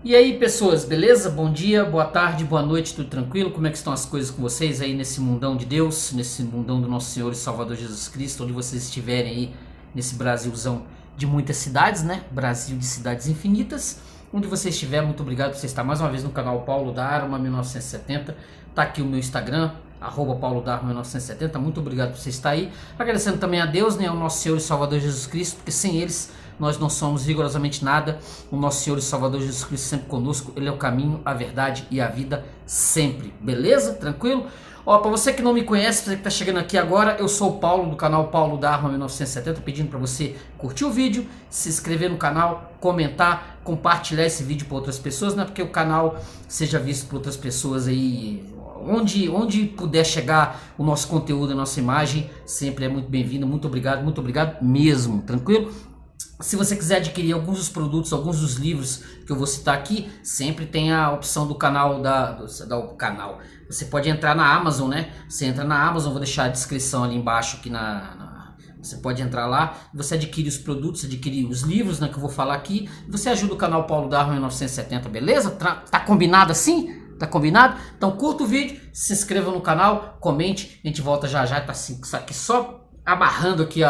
E aí, pessoas, beleza? Bom dia, boa tarde, boa noite, tudo tranquilo? Como é que estão as coisas com vocês aí nesse mundão de Deus, nesse mundão do nosso Senhor e Salvador Jesus Cristo, onde vocês estiverem aí nesse Brasilzão de muitas cidades, né? Brasil de cidades infinitas. Onde você estiver, muito obrigado por você estar mais uma vez no canal Paulo da Arma 1970. Tá aqui o meu Instagram, Paulo da Arma 1970. Muito obrigado por você estar aí. Agradecendo também a Deus, né? Ao nosso Senhor e Salvador Jesus Cristo, porque sem eles nós não somos rigorosamente nada. O nosso Senhor e Salvador Jesus Cristo sempre conosco. Ele é o caminho, a verdade e a vida sempre. Beleza? Tranquilo? Ó, para você que não me conhece, você que tá chegando aqui agora, eu sou o Paulo do canal Paulo da Arma 1970, pedindo para você curtir o vídeo, se inscrever no canal, comentar, compartilhar esse vídeo para outras pessoas, né? Porque o canal seja visto por outras pessoas aí, onde puder chegar o nosso conteúdo, a nossa imagem, sempre é muito bem-vindo. Muito obrigado mesmo, tranquilo? Se você quiser adquirir alguns dos produtos, alguns dos livros que eu vou citar aqui, sempre tem a opção do canal do canal. Você pode entrar na Amazon, né? Você entra na Amazon, vou deixar a descrição ali embaixo aqui você pode entrar lá, você adquire os produtos, adquire os livros, né, que eu vou falar aqui. Você ajuda o canal Paulo da Arma 1970, beleza? Tá combinado assim? Tá combinado? Então curta o vídeo, se inscreva no canal, comente, a gente volta já já. Tá assim, aqui só amarrando aqui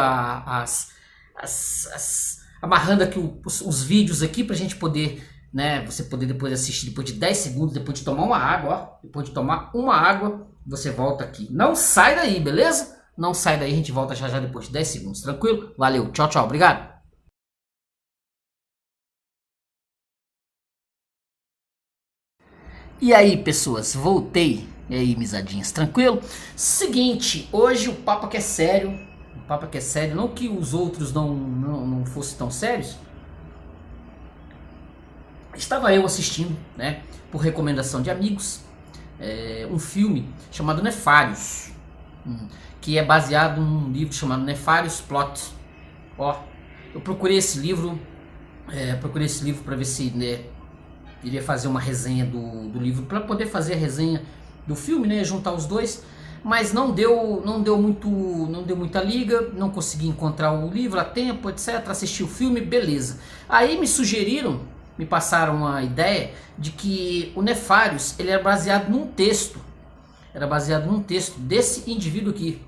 amarrando aqui os vídeos aqui pra gente poder, né, você poder depois assistir depois de 10 segundos, depois de tomar uma água, ó, depois de tomar uma água, você volta aqui. Não sai daí, beleza? Não sai daí, a gente volta já já depois de 10 segundos, tranquilo? Valeu, tchau, tchau, obrigado. E aí, pessoas, voltei. E aí, misadinhas, tranquilo? Seguinte, hoje o papo aqui é sério. O papo aqui é sério, não que os outros não fossem tão sérios. Estava eu assistindo, né, por recomendação de amigos, um filme chamado Nefários, que é baseado num livro chamado Nefários Plot. Ó, eu procurei esse livro para ver se, né, iria fazer uma resenha do livro para poder fazer a resenha do filme, né, juntar os dois, mas não deu muita liga, não consegui encontrar o livro a tempo, etc. Assisti o filme, beleza. Aí me passaram a ideia de que o Nefários ele era baseado num texto desse indivíduo aqui,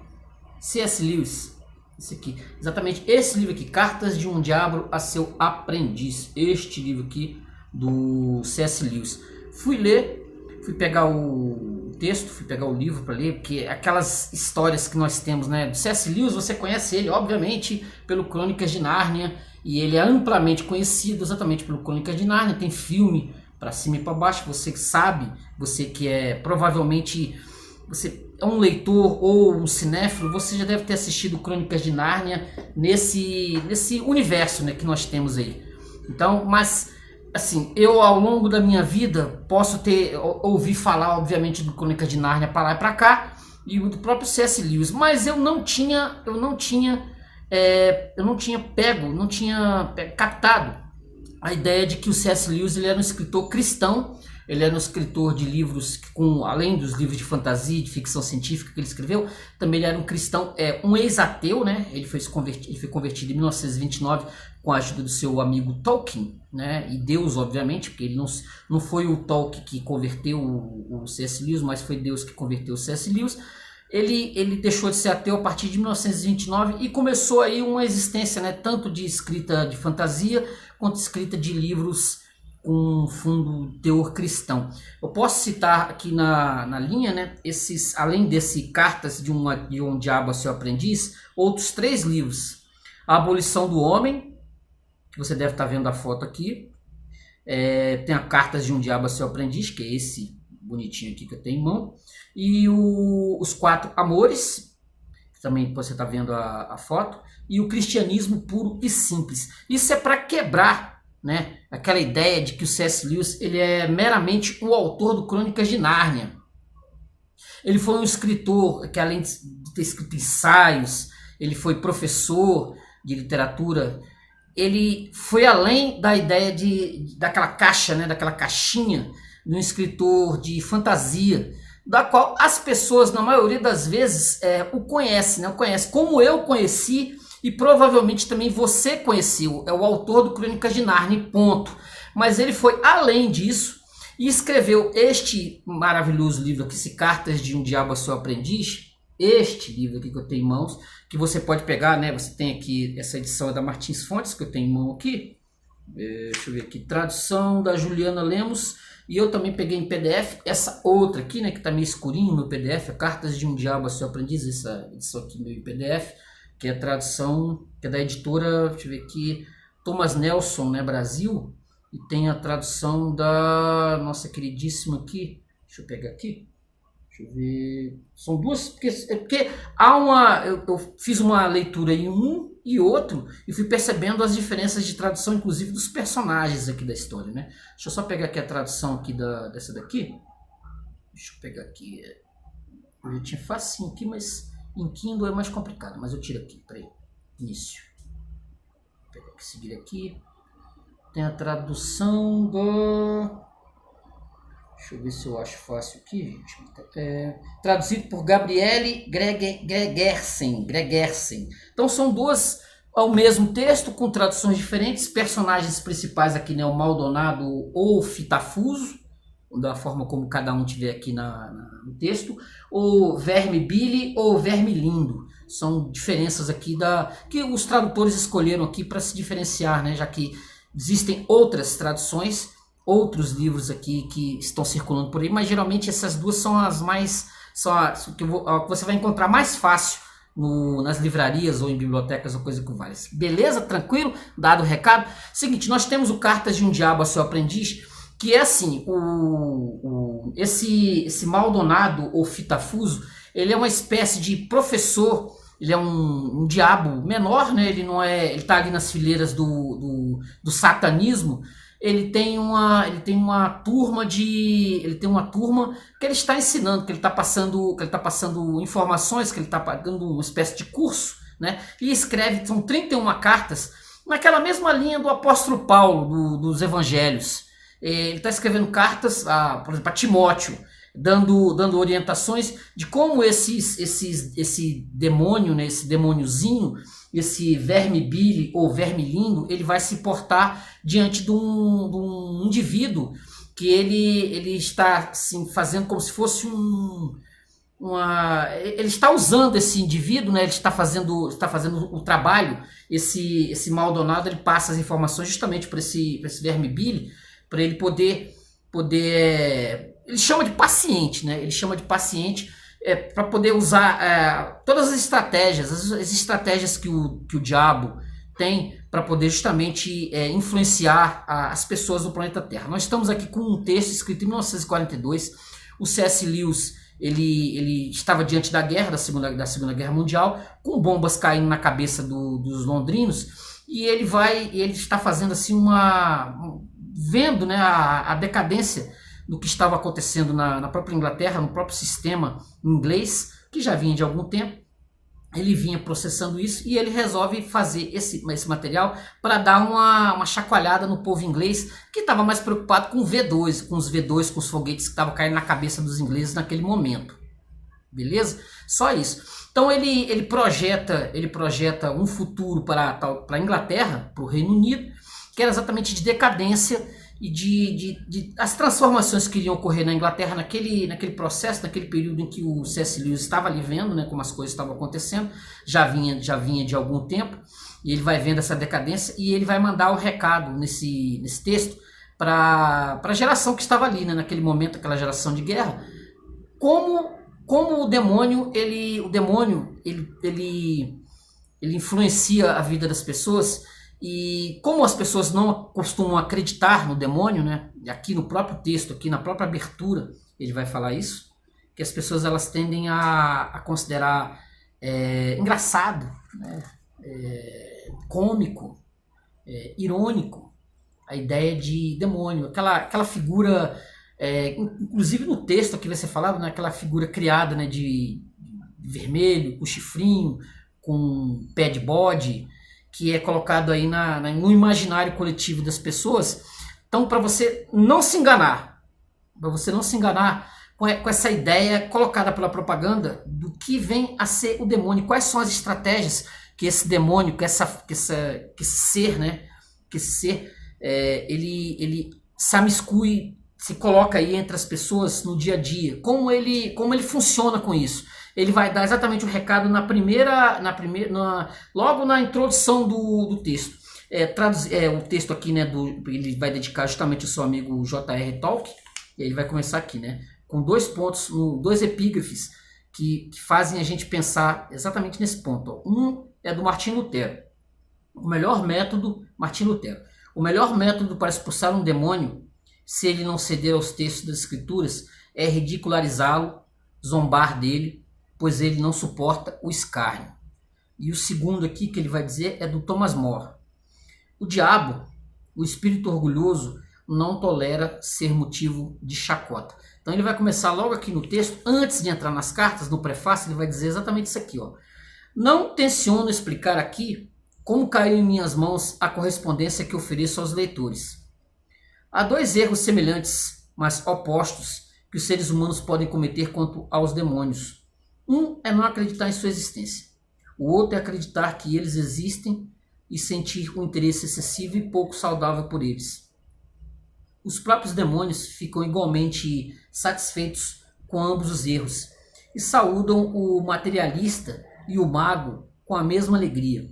C.S. Lewis. Esse aqui, exatamente esse livro aqui, Cartas de um Diabo a Seu Aprendiz. Este livro aqui do C.S. Lewis. Fui ler, fui pegar o texto, fui pegar o livro para ler, porque aquelas histórias que nós temos, né, do C.S. Lewis, você conhece ele, obviamente, pelo Crônicas de Nárnia, e ele é amplamente conhecido exatamente pelo Crônicas de Nárnia. Tem filme para cima e para baixo, você sabe, você que é provavelmente, você é um leitor ou um cinéfilo, você já deve ter assistido Crônicas de Nárnia nesse universo, né, que nós temos aí. Então, mas assim, eu ao longo da minha vida posso ter ouvi falar, obviamente, do Crônicas de Nárnia para lá e para cá, e do próprio C.S. Lewis, mas eu não tinha captado a ideia de que o C.S. Lewis ele era um escritor cristão. Ele era um escritor de livros, além dos livros de fantasia e de ficção científica que ele escreveu, também ele era um cristão, um ex-ateu, né? Ele foi convertido em 1929 com a ajuda do seu amigo Tolkien, né? E Deus, obviamente, porque ele não foi o Tolkien que converteu o C.S. Lewis, mas foi Deus que converteu o C.S. Lewis. Ele deixou de ser ateu a partir de 1929 e começou aí uma existência, né, tanto de escrita de fantasia quanto escrita de livros com fundo teor cristão. Eu posso citar aqui na linha, né, além desse Cartas de um Diabo a Seu Aprendiz, outros 3 livros. A Abolição do Homem, que você deve estar vendo a foto aqui. Tem a Cartas de um Diabo a Seu Aprendiz, que é esse bonitinho aqui que eu tenho em mão. E os 4 Amores, que também você está vendo a foto. E o Cristianismo Puro e Simples. Isso é para quebrar, né, aquela ideia de que o C.S. Lewis ele é meramente o autor do Crônicas de Nárnia. Ele foi um escritor que, além de ter escrito ensaios, ele foi professor de literatura. Ele foi além da ideia daquela caixa, né, daquela caixinha de um escritor de fantasia, da qual as pessoas, na maioria das vezes, o conhecem, né, como eu conheci. E provavelmente também você conheceu, é o autor do Crônicas de Nárnia, ponto. Mas ele foi além disso e escreveu este maravilhoso livro aqui, esse Cartas de um Diabo a Seu Aprendiz. Este livro aqui que eu tenho em mãos, que você pode pegar, né? Você tem aqui, essa edição é da Martins Fontes, que eu tenho em mão aqui. Deixa eu ver aqui, tradução da Juliana Lemos. E eu também peguei em PDF essa outra aqui, né? Que tá meio escurinho no meu PDF, Cartas de um Diabo a Seu Aprendiz, essa edição aqui meio em PDF, que é a tradução, que é da editora, deixa eu ver aqui, Thomas Nelson, né? Brasil. E tem a tradução da nossa queridíssima aqui, deixa eu pegar aqui. Deixa eu ver. São duas. Porque há uma. Eu fiz uma leitura em um e outro e fui percebendo as diferenças de tradução, inclusive dos personagens aqui da história, né? Deixa eu só pegar aqui a tradução aqui dessa daqui. Deixa eu pegar aqui. Eu já tinha facinho aqui, mas em Kindle é mais complicado. Mas eu tiro aqui. Peraí. Início. Vou pegar aqui, seguir aqui. Tem a tradução do. Deixa eu ver se eu acho fácil aqui, gente. Traduzido por Gabriele Gregersen. Então são duas ao mesmo texto, com traduções diferentes. Personagens principais aqui, né? O Maldonado ou Fitafuso, da forma como cada um tiver aqui no texto. O Verme Billy ou Verme Lindo. São diferenças aqui que os tradutores escolheram aqui para se diferenciar, né? Já que existem outras traduções, outros livros aqui que estão circulando por aí, mas geralmente essas duas são as mais, que você vai encontrar mais fácil nas livrarias ou em bibliotecas ou coisa que vale. Beleza? Tranquilo? Dado o recado. Seguinte, nós temos o Cartas de um Diabo a Seu Aprendiz, que é assim, esse Maldonado ou Fitafuso, ele é uma espécie de professor. Ele é um diabo menor, né? Ele está ali nas fileiras do satanismo. Ele tem uma turma que ele está ensinando, que ele está passando informações, que ele está dando uma espécie de curso, né? E escreve, são 31 cartas naquela mesma linha do apóstolo Paulo, dos evangelhos. Ele está escrevendo cartas, por exemplo, a Timóteo, dando orientações de como esse demônio, né, esse demôniozinho, esse Verme Billy ou Verme Lindo, ele vai se portar diante de um indivíduo que ele está assim, fazendo como se fosse ele está usando esse indivíduo, né, ele está fazendo o trabalho. Esse Maldonado, ele passa as informações justamente para esse Verme Billy, para ele poder ele chama de paciente, né? Ele chama de paciente para poder usar todas as estratégias que o diabo tem para poder justamente influenciar as pessoas do planeta Terra. Nós estamos aqui com um texto escrito em 1942. O C.S. Lewis ele estava diante da Segunda Guerra Mundial, com bombas caindo na cabeça dos londrinos, e ele está fazendo assim vendo, né, a decadência do que estava acontecendo na própria Inglaterra, no próprio sistema inglês, que já vinha de algum tempo. Ele vinha processando isso e ele resolve fazer esse material para dar uma chacoalhada no povo inglês, que estava mais preocupado com os V2, com os foguetes que estavam caindo na cabeça dos ingleses naquele momento. Beleza? Só isso. Então ele projeta um futuro para a Inglaterra, para o Reino Unido, que era exatamente de decadência e de as transformações que iriam ocorrer na Inglaterra naquele processo, naquele período em que o C.S. Lewis estava ali vendo, né, como as coisas estavam acontecendo, já vinha de algum tempo, e ele vai vendo essa decadência e ele vai mandar o recado nesse texto para a geração que estava ali, né, naquele momento, aquela geração de guerra, como o demônio ele influencia a vida das pessoas. E como as pessoas não costumam acreditar no demônio, né? Aqui no próprio texto, aqui na própria abertura, ele vai falar isso, que as pessoas elas tendem a considerar engraçado, né? Cômico, irônico, a ideia de demônio, aquela figura, inclusive no texto aqui vai ser falado, né? Aquela figura criada, né? de vermelho, com chifrinho, com pé de bode, que é colocado aí no imaginário coletivo das pessoas. Então, para você não se enganar com essa ideia colocada pela propaganda do que vem a ser o demônio, quais são as estratégias que esse demônio, que esse ser, né, ele se amiscui, se coloca aí entre as pessoas no dia a dia. Como ele funciona com isso? Ele vai dar exatamente o recado logo na introdução do texto. O texto aqui, né, ele vai dedicar justamente ao seu amigo J.R. Tolkien, e ele vai começar aqui, né, com 2 pontos, 2 epígrafes que fazem a gente pensar exatamente nesse ponto. Ó. Um é do Martim Lutero. Martim Lutero. O melhor método para expulsar um demônio, se ele não ceder aos textos das Escrituras, é ridicularizá-lo, zombar dele, pois ele não suporta o escárnio. E o segundo aqui que ele vai dizer é do Thomas More. O diabo, o espírito orgulhoso, não tolera ser motivo de chacota. Então ele vai começar logo aqui no texto, antes de entrar nas cartas, no prefácio, ele vai dizer exatamente isso aqui. Ó. Não tenciono explicar aqui como caiu em minhas mãos a correspondência que ofereço aos leitores. Há 2 erros semelhantes, mas opostos, que os seres humanos podem cometer quanto aos demônios. Um é não acreditar em sua existência. O outro é acreditar que eles existem e sentir um interesse excessivo e pouco saudável por eles. Os próprios demônios ficam igualmente satisfeitos com ambos os erros e saúdam o materialista e o mago com a mesma alegria.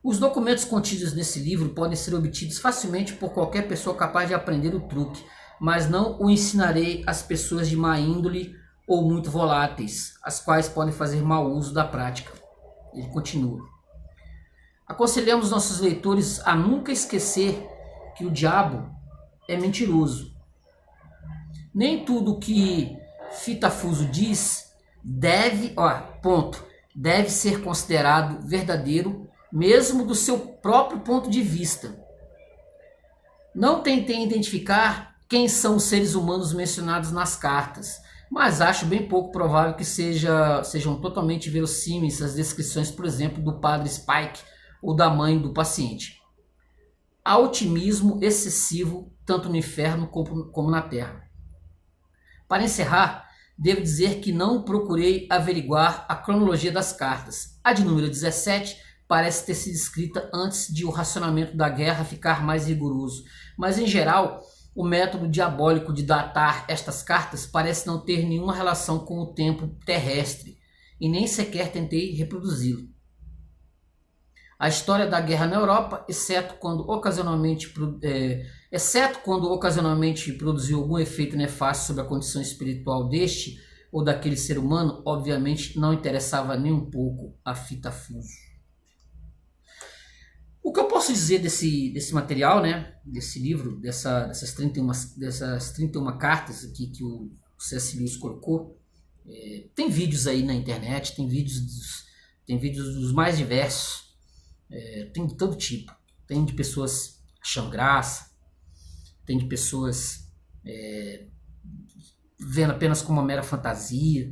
Os documentos contidos nesse livro podem ser obtidos facilmente por qualquer pessoa capaz de aprender o truque, mas não o ensinarei às pessoas de má índole ou muito voláteis, as quais podem fazer mau uso da prática. Ele continua. Aconselhamos nossos leitores a nunca esquecer que o diabo é mentiroso. Nem tudo que Fitafuso diz deve ser considerado verdadeiro, mesmo do seu próprio ponto de vista. Não tentei identificar quem são os seres humanos mencionados nas cartas, mas acho bem pouco provável que sejam totalmente verossímeis as descrições, por exemplo, do padre Spike ou da mãe do paciente. Há otimismo excessivo tanto no inferno como na terra. Para encerrar, devo dizer que não procurei averiguar a cronologia das cartas. A de número 17 parece ter sido escrita antes de o racionamento da guerra ficar mais rigoroso, mas em geral o método diabólico de datar estas cartas parece não ter nenhuma relação com o tempo terrestre e nem sequer tentei reproduzi-lo. A história da guerra na Europa, exceto quando ocasionalmente produziu algum efeito nefasto sobre a condição espiritual deste ou daquele ser humano, obviamente não interessava nem um pouco a Fitafuso. O que eu posso dizer desse material, né, desse livro, dessas 31 cartas aqui que o C.S. Lewis colocou, tem vídeos aí na internet, tem vídeos dos mais diversos, tem de todo tipo. Tem de pessoas achando graça, tem de pessoas vendo apenas como uma mera fantasia.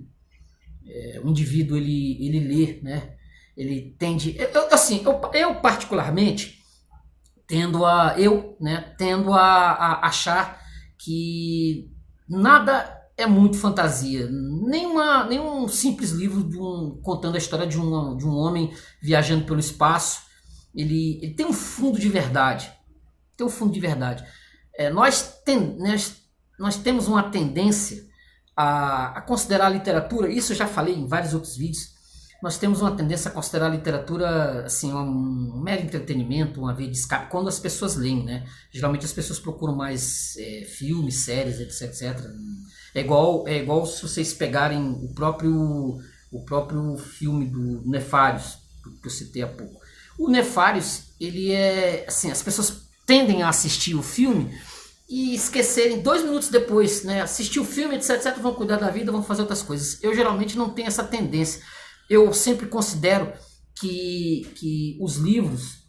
O indivíduo ele lê, né? Ele tende, eu particularmente tendo a achar que nada é muito fantasia, nenhum simples livro contando a história de um homem viajando pelo espaço, ele tem um fundo de verdade, nós temos uma tendência a considerar a literatura, isso eu já falei em vários outros vídeos. Nós temos uma tendência a considerar a literatura assim, um mero entretenimento, uma via de escape, quando as pessoas leem, né? Geralmente as pessoas procuram mais filmes, séries, etc. É igual se vocês pegarem o próprio filme do Nefários, que eu citei há pouco. O Nefários, ele é assim, as pessoas tendem a assistir o filme e esquecerem 2 minutos depois, né? Assistir o filme, etc, vão cuidar da vida, vão fazer outras coisas. Eu geralmente não tenho essa tendência. Eu sempre considero que os livros,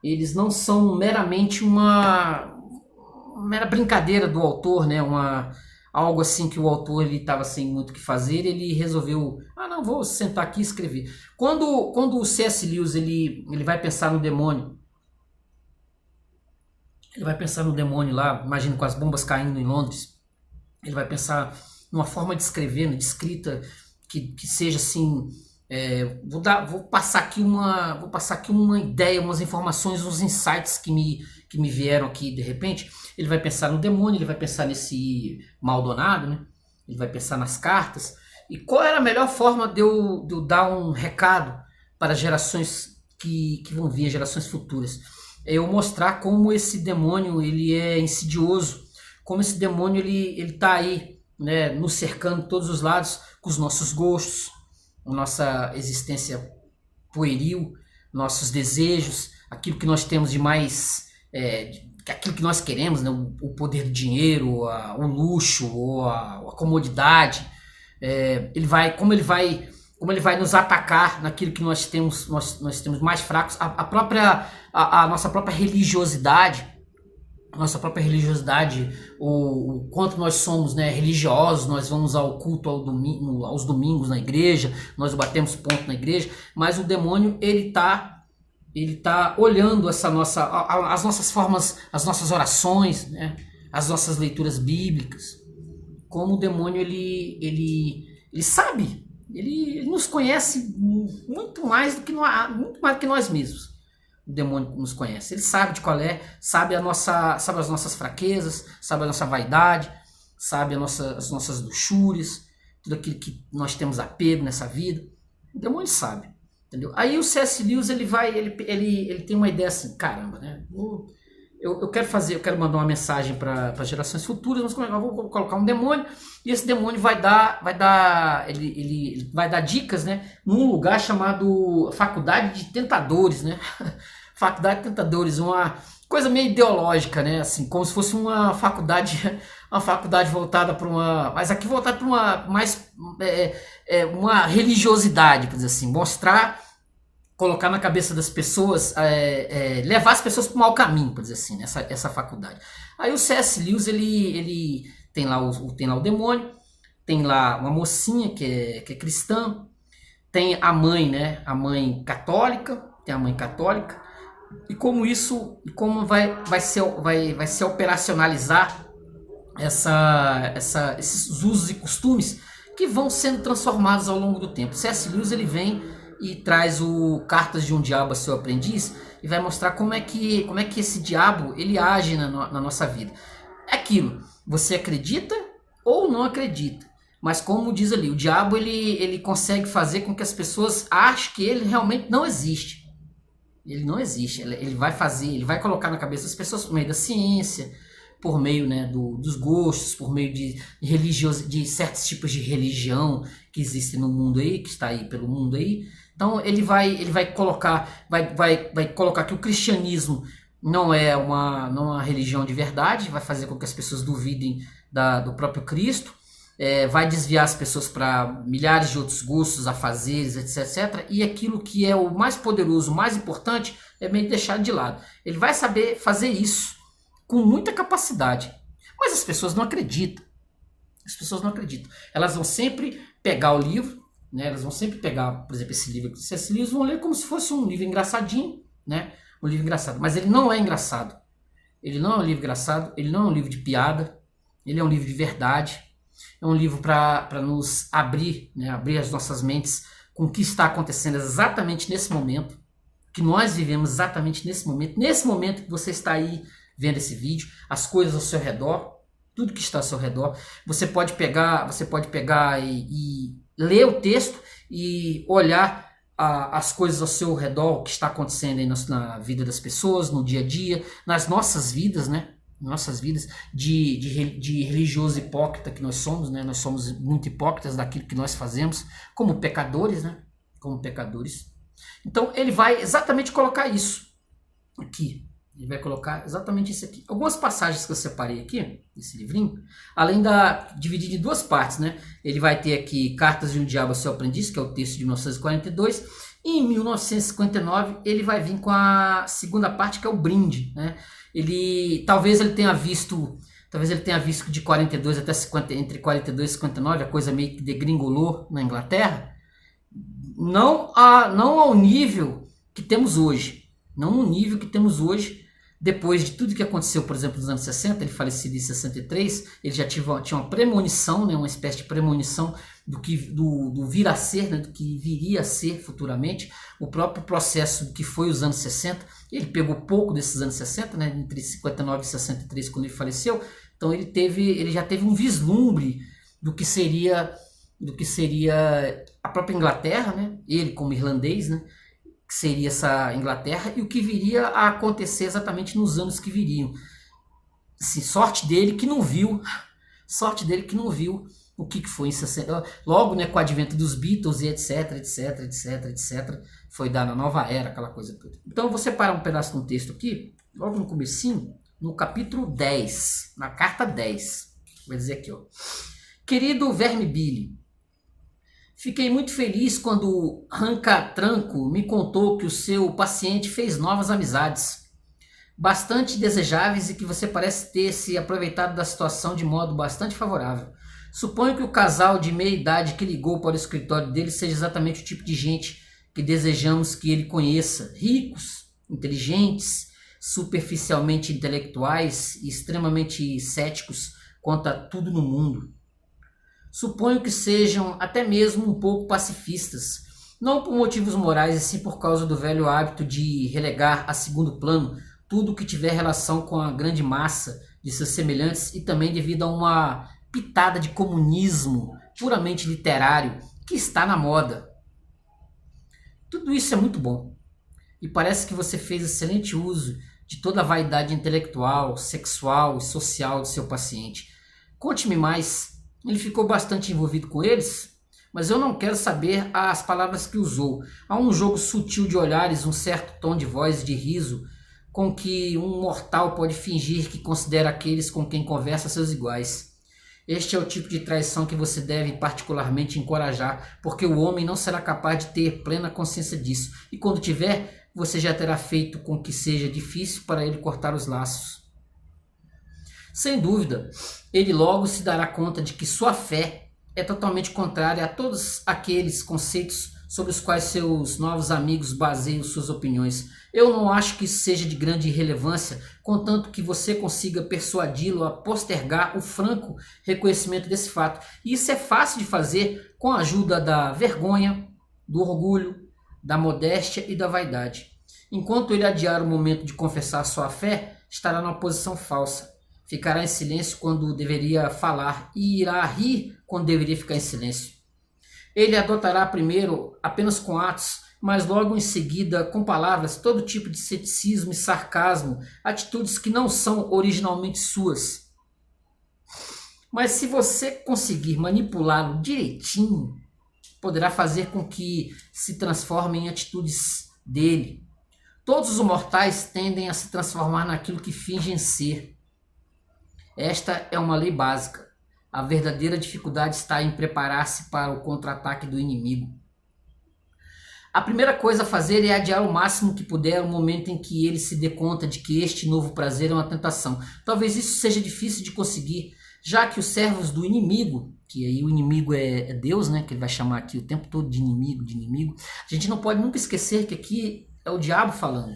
eles não são meramente uma mera brincadeira do autor, né? Algo assim que o autor estava sem muito o que fazer, ele resolveu, vou sentar aqui e escrever. Quando o C.S. Lewis ele vai pensar no demônio, lá, imagina com as bombas caindo em Londres, ele vai pensar numa forma de escrever, de escrita que seja assim, Vou passar aqui uma ideia, umas informações, uns insights que me vieram aqui de repente. Ele vai pensar no demônio, ele vai pensar nesse Maldonado, né? Ele vai pensar nas cartas. E qual era a melhor forma de eu dar um recado para gerações que vão vir, gerações futuras? É eu mostrar como esse demônio ele é insidioso, como esse demônio ele tá aí, né, nos cercando de todos os lados, com os nossos gostos, a nossa existência pueril, nossos desejos, aquilo que nós temos de mais, aquilo que nós queremos, né, o poder do dinheiro, o luxo, ou a comodidade. Como ele vai nos atacar naquilo que nós temos mais fracos, a nossa própria religiosidade, o quanto nós somos, né, religiosos, nós vamos ao culto aos domingos na igreja, nós batemos ponto na igreja, mas o demônio ele tá olhando as nossas formas, as nossas orações, né, as nossas leituras bíblicas. Como o demônio ele sabe, ele nos conhece muito mais do que nós mesmos. O demônio nos conhece, ele sabe de qual sabe as nossas fraquezas, sabe a nossa vaidade, sabe as nossas luxúrias, tudo aquilo que nós temos apego nessa vida. O demônio sabe, entendeu? Aí o C.S. Lewis ele tem uma ideia assim, caramba, né? Eu quero mandar uma mensagem para gerações futuras, mas como é que eu vou colocar um demônio? E esse demônio vai dar dicas, né? Num lugar chamado Faculdade de Tentadores, né? Faculdade de Tentadores, uma coisa meio ideológica, né? Assim, como se fosse uma faculdade voltada para mas aqui voltada para uma religiosidade, por dizer assim, colocar na cabeça das pessoas, levar as pessoas para o mau caminho, por dizer assim, essa faculdade. Aí o C.S. Lewis, ele tem lá o demônio, tem lá uma mocinha que é cristã, tem a mãe, né, a mãe católica, e como vai se operacionalizar esses usos e costumes que vão sendo transformados ao longo do tempo. C.S. Lewis ele vem e traz o Cartas de um Diabo a Seu Aprendiz e vai mostrar como é que esse diabo ele age na nossa vida. É aquilo, você acredita ou não acredita, mas como diz ali, o diabo ele consegue fazer com que as pessoas achem que ele realmente não existe. Ele não existe, ele vai colocar na cabeça das pessoas por meio da ciência, por meio, né, dos gostos, por meio de certos tipos de religião que existem no mundo aí, que está aí pelo mundo aí. Então ele vai colocar que o cristianismo não é uma religião de verdade, vai fazer com que as pessoas duvidem do próprio Cristo, vai desviar as pessoas para milhares de outros gostos, afazeres, etc. E aquilo que é o mais poderoso, o mais importante, é meio deixado de lado. Ele vai saber fazer isso com muita capacidade, mas as pessoas não acreditam. Elas vão sempre pegar o livro, né? Elas vão sempre pegar, por exemplo, esse livro do C.S. Lewis, vão ler como se fosse um livro engraçadinho, né? Um livro engraçado, mas ele não é engraçado. Ele não é um livro engraçado, ele não é um livro de piada, ele é um livro de verdade. É um livro para nos abrir, né? Abrir as nossas mentes com o que está acontecendo exatamente nesse momento, que nós vivemos exatamente nesse momento que você está aí vendo esse vídeo, as coisas ao seu redor, tudo que está ao seu redor. Você pode pegar e ler o texto e olhar as coisas ao seu redor, o que está acontecendo aí na vida das pessoas, no dia a dia, nas nossas vidas, né? Nossas vidas de religioso hipócrita que nós somos, né? Nós somos muito hipócritas daquilo que nós fazemos, como pecadores, né? Como pecadores. Então ele vai exatamente colocar isso aqui. Ele vai colocar exatamente isso aqui. Algumas passagens que eu separei aqui, nesse livrinho, dividido em duas partes, né? Ele vai ter aqui Cartas de um Diabo a Seu Aprendiz, que é o texto de 1942, e em 1959 ele vai vir com a segunda parte, que é o brinde, né? Talvez ele tenha visto que de 42 até 50, entre 42 e 59, a coisa meio que degringolou na Inglaterra, não ao nível que temos hoje. Não no nível que temos hoje depois de tudo que aconteceu, por exemplo, nos anos 60, ele falecido em 63, ele já tinha uma premonição, né, uma espécie de premonição do vir a ser, né, do que viria a ser futuramente, o próprio processo do que foi os anos 60, ele pegou pouco desses anos 60, né, entre 59 e 63, quando ele faleceu, então ele já teve um vislumbre do que seria a própria Inglaterra, né, ele como irlandês, né, que seria essa Inglaterra e o que viria a acontecer exatamente nos anos que viriam. Assim, sorte dele que não viu o que foi em 60. Logo, né, com o advento dos Beatles e etc, foi dada a nova era, aquela coisa toda. Então eu vou separar um pedaço do texto aqui, logo no comecinho, no capítulo 10, na carta 10. Vai dizer aqui, ó. Querido Verme Billy, fiquei muito feliz quando Ranca-Tranco me contou que o seu paciente fez novas amizades, bastante desejáveis e que você parece ter se aproveitado da situação de modo bastante favorável. Suponho que o casal de meia idade que ligou para o escritório dele seja exatamente o tipo de gente que desejamos que ele conheça. Ricos, inteligentes, superficialmente intelectuais e extremamente céticos quanto a tudo no mundo. Suponho que sejam até mesmo um pouco pacifistas, não por motivos morais, e sim por causa do velho hábito de relegar a segundo plano tudo que tiver relação com a grande massa de seus semelhantes e também devido a uma pitada de comunismo puramente literário que está na moda. Tudo isso é muito bom e parece que você fez excelente uso de toda a vaidade intelectual, sexual e social do seu paciente. Conte-me mais. Ele ficou bastante envolvido com eles, mas eu não quero saber as palavras que usou. Há um jogo sutil de olhares, um certo tom de voz e de riso com que um mortal pode fingir que considera aqueles com quem conversa seus iguais. Este é o tipo de traição que você deve particularmente encorajar, porque o homem não será capaz de ter plena consciência disso, e quando tiver, você já terá feito com que seja difícil para ele cortar os laços. Sem dúvida, ele logo se dará conta de que sua fé é totalmente contrária a todos aqueles conceitos sobre os quais seus novos amigos baseiam suas opiniões. Eu não acho que isso seja de grande relevância, contanto que você consiga persuadi-lo a postergar o franco reconhecimento desse fato. E isso é fácil de fazer com a ajuda da vergonha, do orgulho, da modéstia e da vaidade. Enquanto ele adiar o momento de confessar sua fé, estará numa posição falsa. Ficará em silêncio quando deveria falar e irá rir quando deveria ficar em silêncio. Ele adotará primeiro apenas com atos, mas logo em seguida com palavras todo tipo de ceticismo e sarcasmo, atitudes que não são originalmente suas. Mas se você conseguir manipulá-lo direitinho, poderá fazer com que se transforme em atitudes dele. Todos os mortais tendem a se transformar naquilo que fingem ser. Esta é uma lei básica. A verdadeira dificuldade está em preparar-se para o contra-ataque do inimigo. A primeira coisa a fazer é adiar o máximo que puder o momento em que ele se dê conta de que este novo prazer é uma tentação. Talvez isso seja difícil de conseguir, já que os servos do inimigo, que aí o inimigo é Deus, né, que ele vai chamar aqui o tempo todo de inimigo, a gente não pode nunca esquecer que aqui é o diabo falando.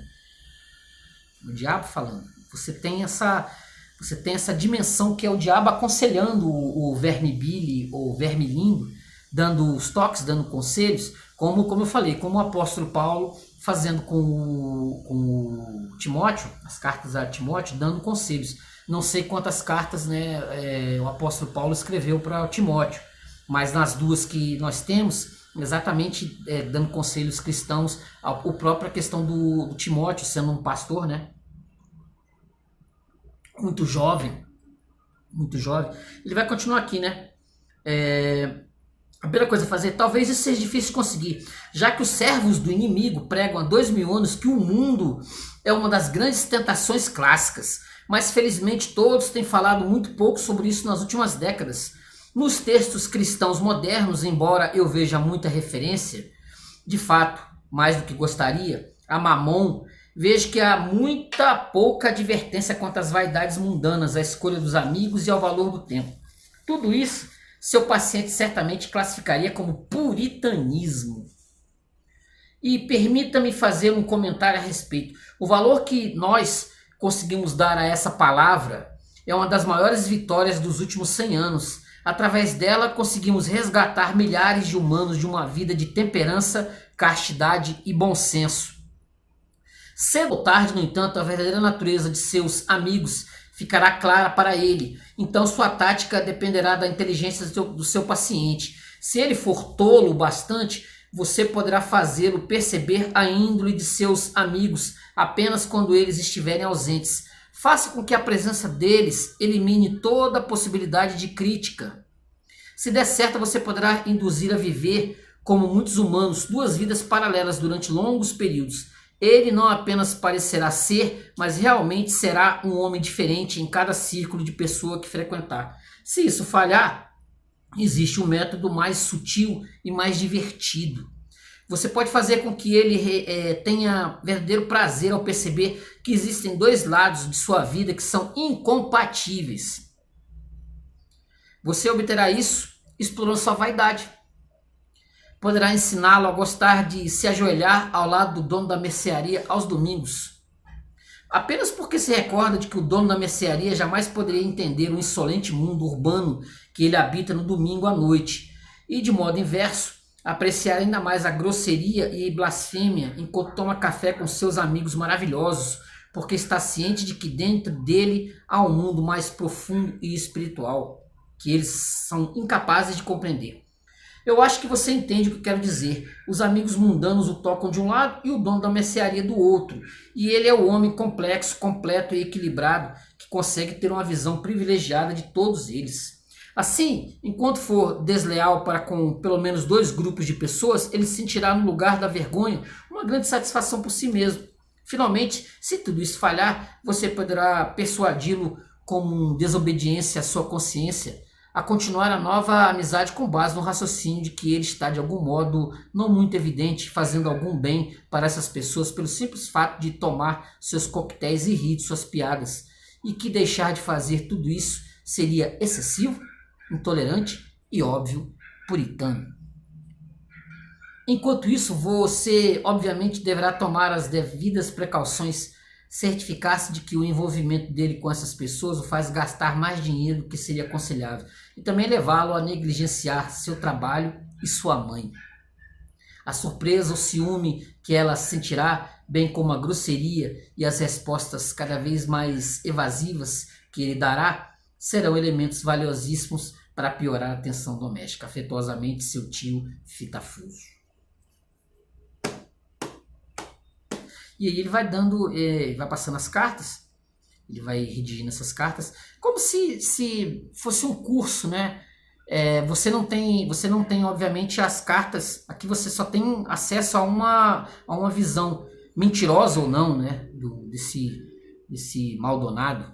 O diabo falando. Você tem essa dimensão que é o diabo aconselhando o Verme Billy ou Verme Lindo, dando os toques, dando conselhos, como eu falei, como o apóstolo Paulo fazendo com o Timóteo, as cartas a Timóteo, dando conselhos. Não sei quantas cartas, né, o apóstolo Paulo escreveu para Timóteo, mas nas duas que nós temos, exatamente dando conselhos cristãos, a própria questão do Timóteo sendo um pastor, né? Muito jovem, ele vai continuar aqui, né? A primeira coisa a fazer, talvez isso seja difícil de conseguir, já que os servos do inimigo pregam há 2000 anos que o mundo é uma das grandes tentações clássicas, mas felizmente todos têm falado muito pouco sobre isso nas últimas décadas. Nos textos cristãos modernos, embora eu veja muita referência, de fato, mais do que gostaria, a Mamon, vejo que há muita pouca advertência quanto às vaidades mundanas, à escolha dos amigos e ao valor do tempo. Tudo isso, seu paciente certamente classificaria como puritanismo. E permita-me fazer um comentário a respeito. O valor que nós, conseguimos dar a essa palavra é uma das maiores vitórias dos últimos 100 anos. Através dela, conseguimos resgatar milhares de humanos de uma vida de temperança, castidade e bom senso. Cedo ou tarde, no entanto, a verdadeira natureza de seus amigos ficará clara para ele. Então sua tática dependerá da inteligência do seu paciente. Se ele for tolo o bastante, você poderá fazê-lo perceber a índole de seus amigos apenas quando eles estiverem ausentes. Faça com que a presença deles elimine toda a possibilidade de crítica. Se der certo, você poderá induzir a viver, como muitos humanos, duas vidas paralelas durante longos períodos. Ele não apenas parecerá ser, mas realmente será um homem diferente em cada círculo de pessoa que frequentar. Se isso falhar, existe um método mais sutil e mais divertido. Você pode fazer com que ele tenha verdadeiro prazer ao perceber que existem dois lados de sua vida que são incompatíveis. Você obterá isso explorando sua vaidade. Poderá ensiná-lo a gostar de se ajoelhar ao lado do dono da mercearia aos domingos. Apenas porque se recorda de que o dono da mercearia jamais poderia entender o insolente mundo urbano que ele habita no domingo à noite. E de modo inverso, apreciar ainda mais a grosseria e blasfêmia enquanto toma café com seus amigos maravilhosos, porque está ciente de que dentro dele há um mundo mais profundo e espiritual, que eles são incapazes de compreender. Eu acho que você entende o que eu quero dizer. Os amigos mundanos o tocam de um lado e o dono da mercearia do outro. E ele é o homem complexo, completo e equilibrado que consegue ter uma visão privilegiada de todos eles. Assim, enquanto for desleal para com pelo menos dois grupos de pessoas, ele sentirá no lugar da vergonha uma grande satisfação por si mesmo. Finalmente, se tudo isso falhar, você poderá persuadi-lo como desobediência à sua consciência a continuar a nova amizade com base no raciocínio de que ele está de algum modo não muito evidente fazendo algum bem para essas pessoas pelo simples fato de tomar seus coquetéis e rir de suas piadas, e que deixar de fazer tudo isso seria excessivo, intolerante e, óbvio, puritano. Enquanto isso, você obviamente deverá tomar as devidas precauções, certificar-se de que o envolvimento dele com essas pessoas o faz gastar mais dinheiro do que seria aconselhável e também levá-lo a negligenciar seu trabalho e sua mãe. A surpresa, o ciúme que ela sentirá, bem como a grosseria e as respostas cada vez mais evasivas que ele dará, serão elementos valiosíssimos para piorar a tensão doméstica. Afetuosamente, seu tio Fitafuso. E aí ele vai dando, vai passando as cartas, ele vai redigindo essas cartas, como se fosse um curso, né? Você não tem, obviamente, as cartas, aqui você só tem acesso a uma visão, mentirosa ou não, né? Desse Maldonado.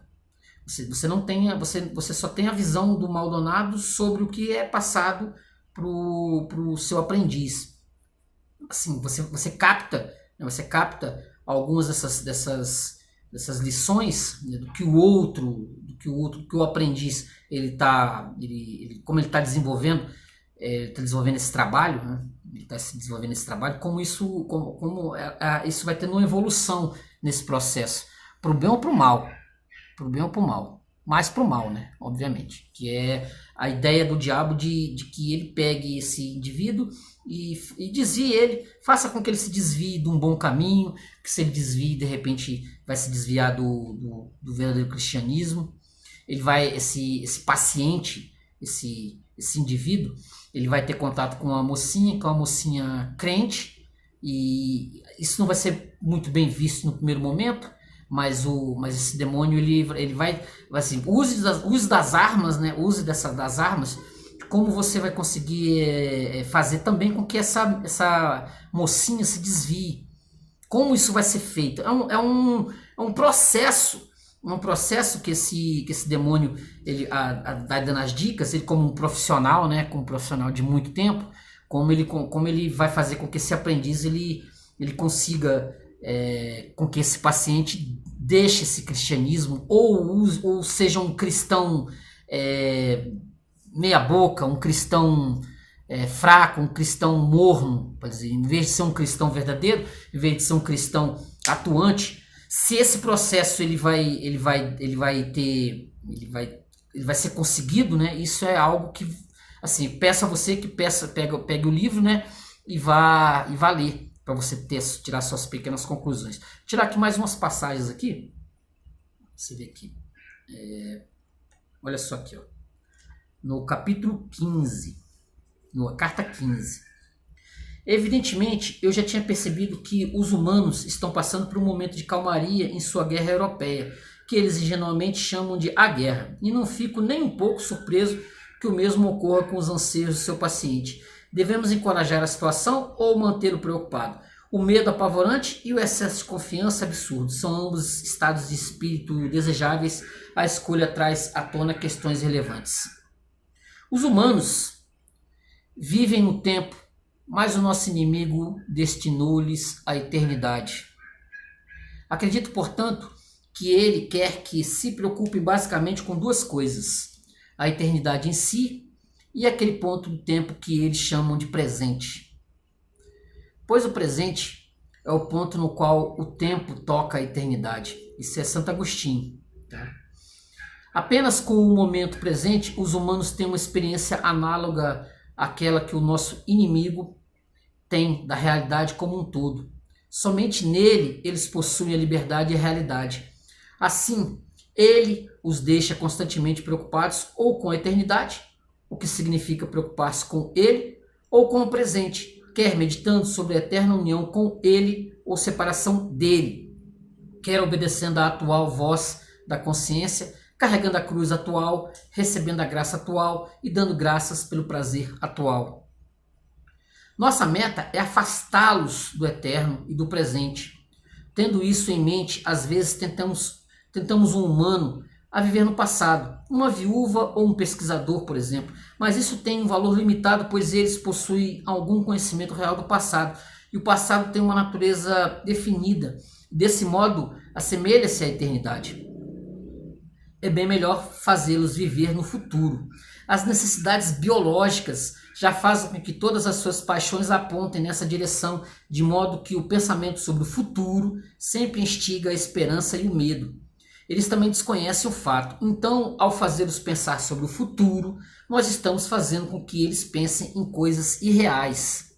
Você só tem a visão do Maldonado sobre o que é passado pro seu aprendiz. Assim, você capta algumas dessas lições, né, do que o aprendiz como ele está desenvolvendo, esse trabalho, né? Ele está se desenvolvendo esse trabalho, como isso vai tendo uma evolução nesse processo, pro bem ou pro mal, mais pro mal, né? Obviamente, que é a ideia do diabo de que ele pegue esse indivíduo e desvie ele, faça com que ele se desvie de um bom caminho, que se ele desvie, de repente vai se desviar do verdadeiro cristianismo. Ele vai, esse paciente, esse indivíduo, ele vai ter contato com uma mocinha crente, e isso não vai ser muito bem visto no primeiro momento, mas esse demônio ele vai assim, use das armas, né? Das armas. Como você vai conseguir fazer também com que essa mocinha se desvie? Como isso vai ser feito? É um processo que esse demônio ele vai dando as dicas. Ele, como um profissional, né, como um profissional de muito tempo, como ele vai fazer com que esse aprendiz ele consiga com que esse paciente deixe esse cristianismo ou seja um cristão meia boca, um cristão fraco, um cristão morno, por dizer, em vez de ser um cristão verdadeiro, em vez de ser um cristão atuante, Se esse processo ele vai ser conseguido, né? Isso é algo que, assim, peço a você que pegue o livro, né? E vá ler para você tirar suas pequenas conclusões. Vou tirar aqui mais umas passagens aqui. Você vê aqui. Olha só aqui, ó. No capítulo 15, na carta 15. Evidentemente, eu já tinha percebido que os humanos estão passando por um momento de calmaria em sua guerra europeia, que eles ingenuamente chamam de a guerra, e não fico nem um pouco surpreso que o mesmo ocorra com os anseios do seu paciente. Devemos encorajar a situação ou mantê-lo preocupado? O medo apavorante e o excesso de confiança absurdo são ambos estados de espírito desejáveis. A escolha traz à tona questões relevantes. Os humanos vivem no tempo, mas o nosso inimigo destinou-lhes a eternidade. Acredito, portanto, que ele quer que se preocupe basicamente com duas coisas: a eternidade em si e aquele ponto do tempo que eles chamam de presente. Pois o presente é o ponto no qual o tempo toca a eternidade. Isso é Santo Agostinho. Tá? Apenas com o momento presente, os humanos têm uma experiência análoga àquela que o nosso inimigo tem da realidade como um todo. Somente nele eles possuem a liberdade e a realidade. Assim, ele os deixa constantemente preocupados ou com a eternidade, o que significa preocupar-se com ele, ou com o presente, quer meditando sobre a eterna união com ele ou separação dele, quer obedecendo à atual voz da consciência, carregando a cruz atual, recebendo a graça atual e dando graças pelo prazer atual. Nossa meta é afastá-los do eterno e do presente. Tendo isso em mente, às vezes tentamos um humano a viver no passado, uma viúva ou um pesquisador, por exemplo, mas isso tem um valor limitado, pois eles possuem algum conhecimento real do passado, e o passado tem uma natureza definida, desse modo assemelha-se à eternidade. É bem melhor fazê-los viver no futuro. As necessidades biológicas já fazem com que todas as suas paixões apontem nessa direção, de modo que o pensamento sobre o futuro sempre instiga a esperança e o medo. Eles também desconhecem o fato. Então, ao fazê-los pensar sobre o futuro, nós estamos fazendo com que eles pensem em coisas irreais.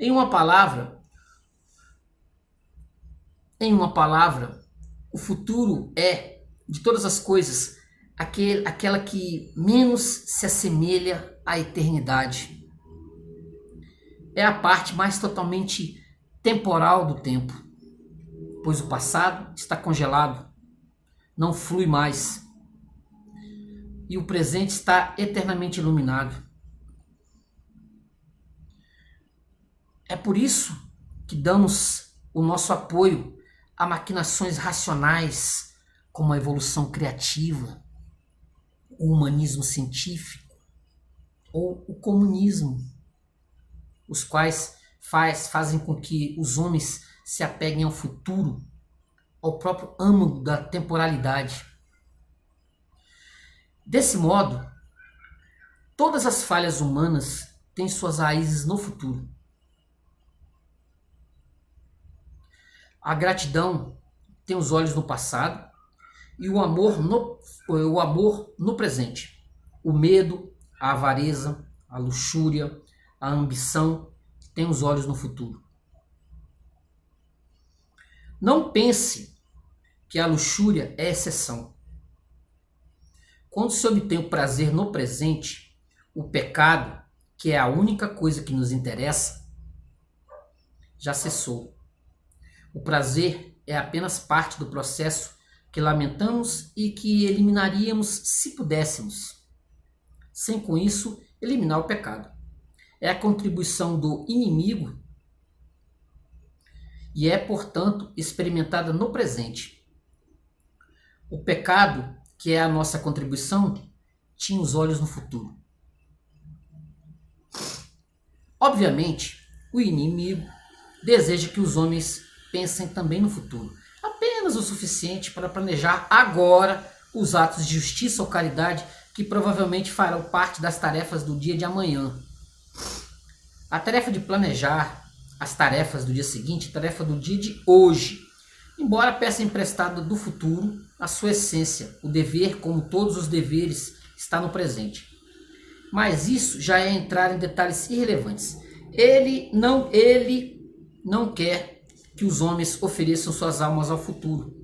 Em uma palavra, o futuro é, de todas as coisas, aquela que menos se assemelha à eternidade. É a parte mais totalmente temporal do tempo, pois o passado está congelado, não flui mais, e o presente está eternamente iluminado. É por isso que damos o nosso apoio a maquinações racionais, como a evolução criativa, o humanismo científico ou o comunismo, os quais fazem com que os homens se apeguem ao futuro, ao próprio âmago da temporalidade. Desse modo, todas as falhas humanas têm suas raízes no futuro. A gratidão tem os olhos no passado e o amor no presente. O medo, a avareza, a luxúria, a ambição têm os olhos no futuro. Não pense que a luxúria é exceção. Quando se obtém o prazer no presente, o pecado, que é a única coisa que nos interessa, já cessou. O prazer é apenas parte do processo que lamentamos e que eliminaríamos se pudéssemos, sem com isso eliminar o pecado. É a contribuição do inimigo e é, portanto, experimentada no presente. O pecado, que é a nossa contribuição, tinha os olhos no futuro. Obviamente, o inimigo deseja que os homens pensem também no futuro, apenas o suficiente para planejar agora os atos de justiça ou caridade que provavelmente farão parte das tarefas do dia de amanhã. A tarefa de planejar as tarefas do dia seguinte, a tarefa do dia de hoje. embora peça emprestada do futuro a sua essência. O dever, como todos os deveres, está no presente. Mas isso já é entrar em detalhes irrelevantes. Ele não quer que os homens ofereçam suas almas ao futuro,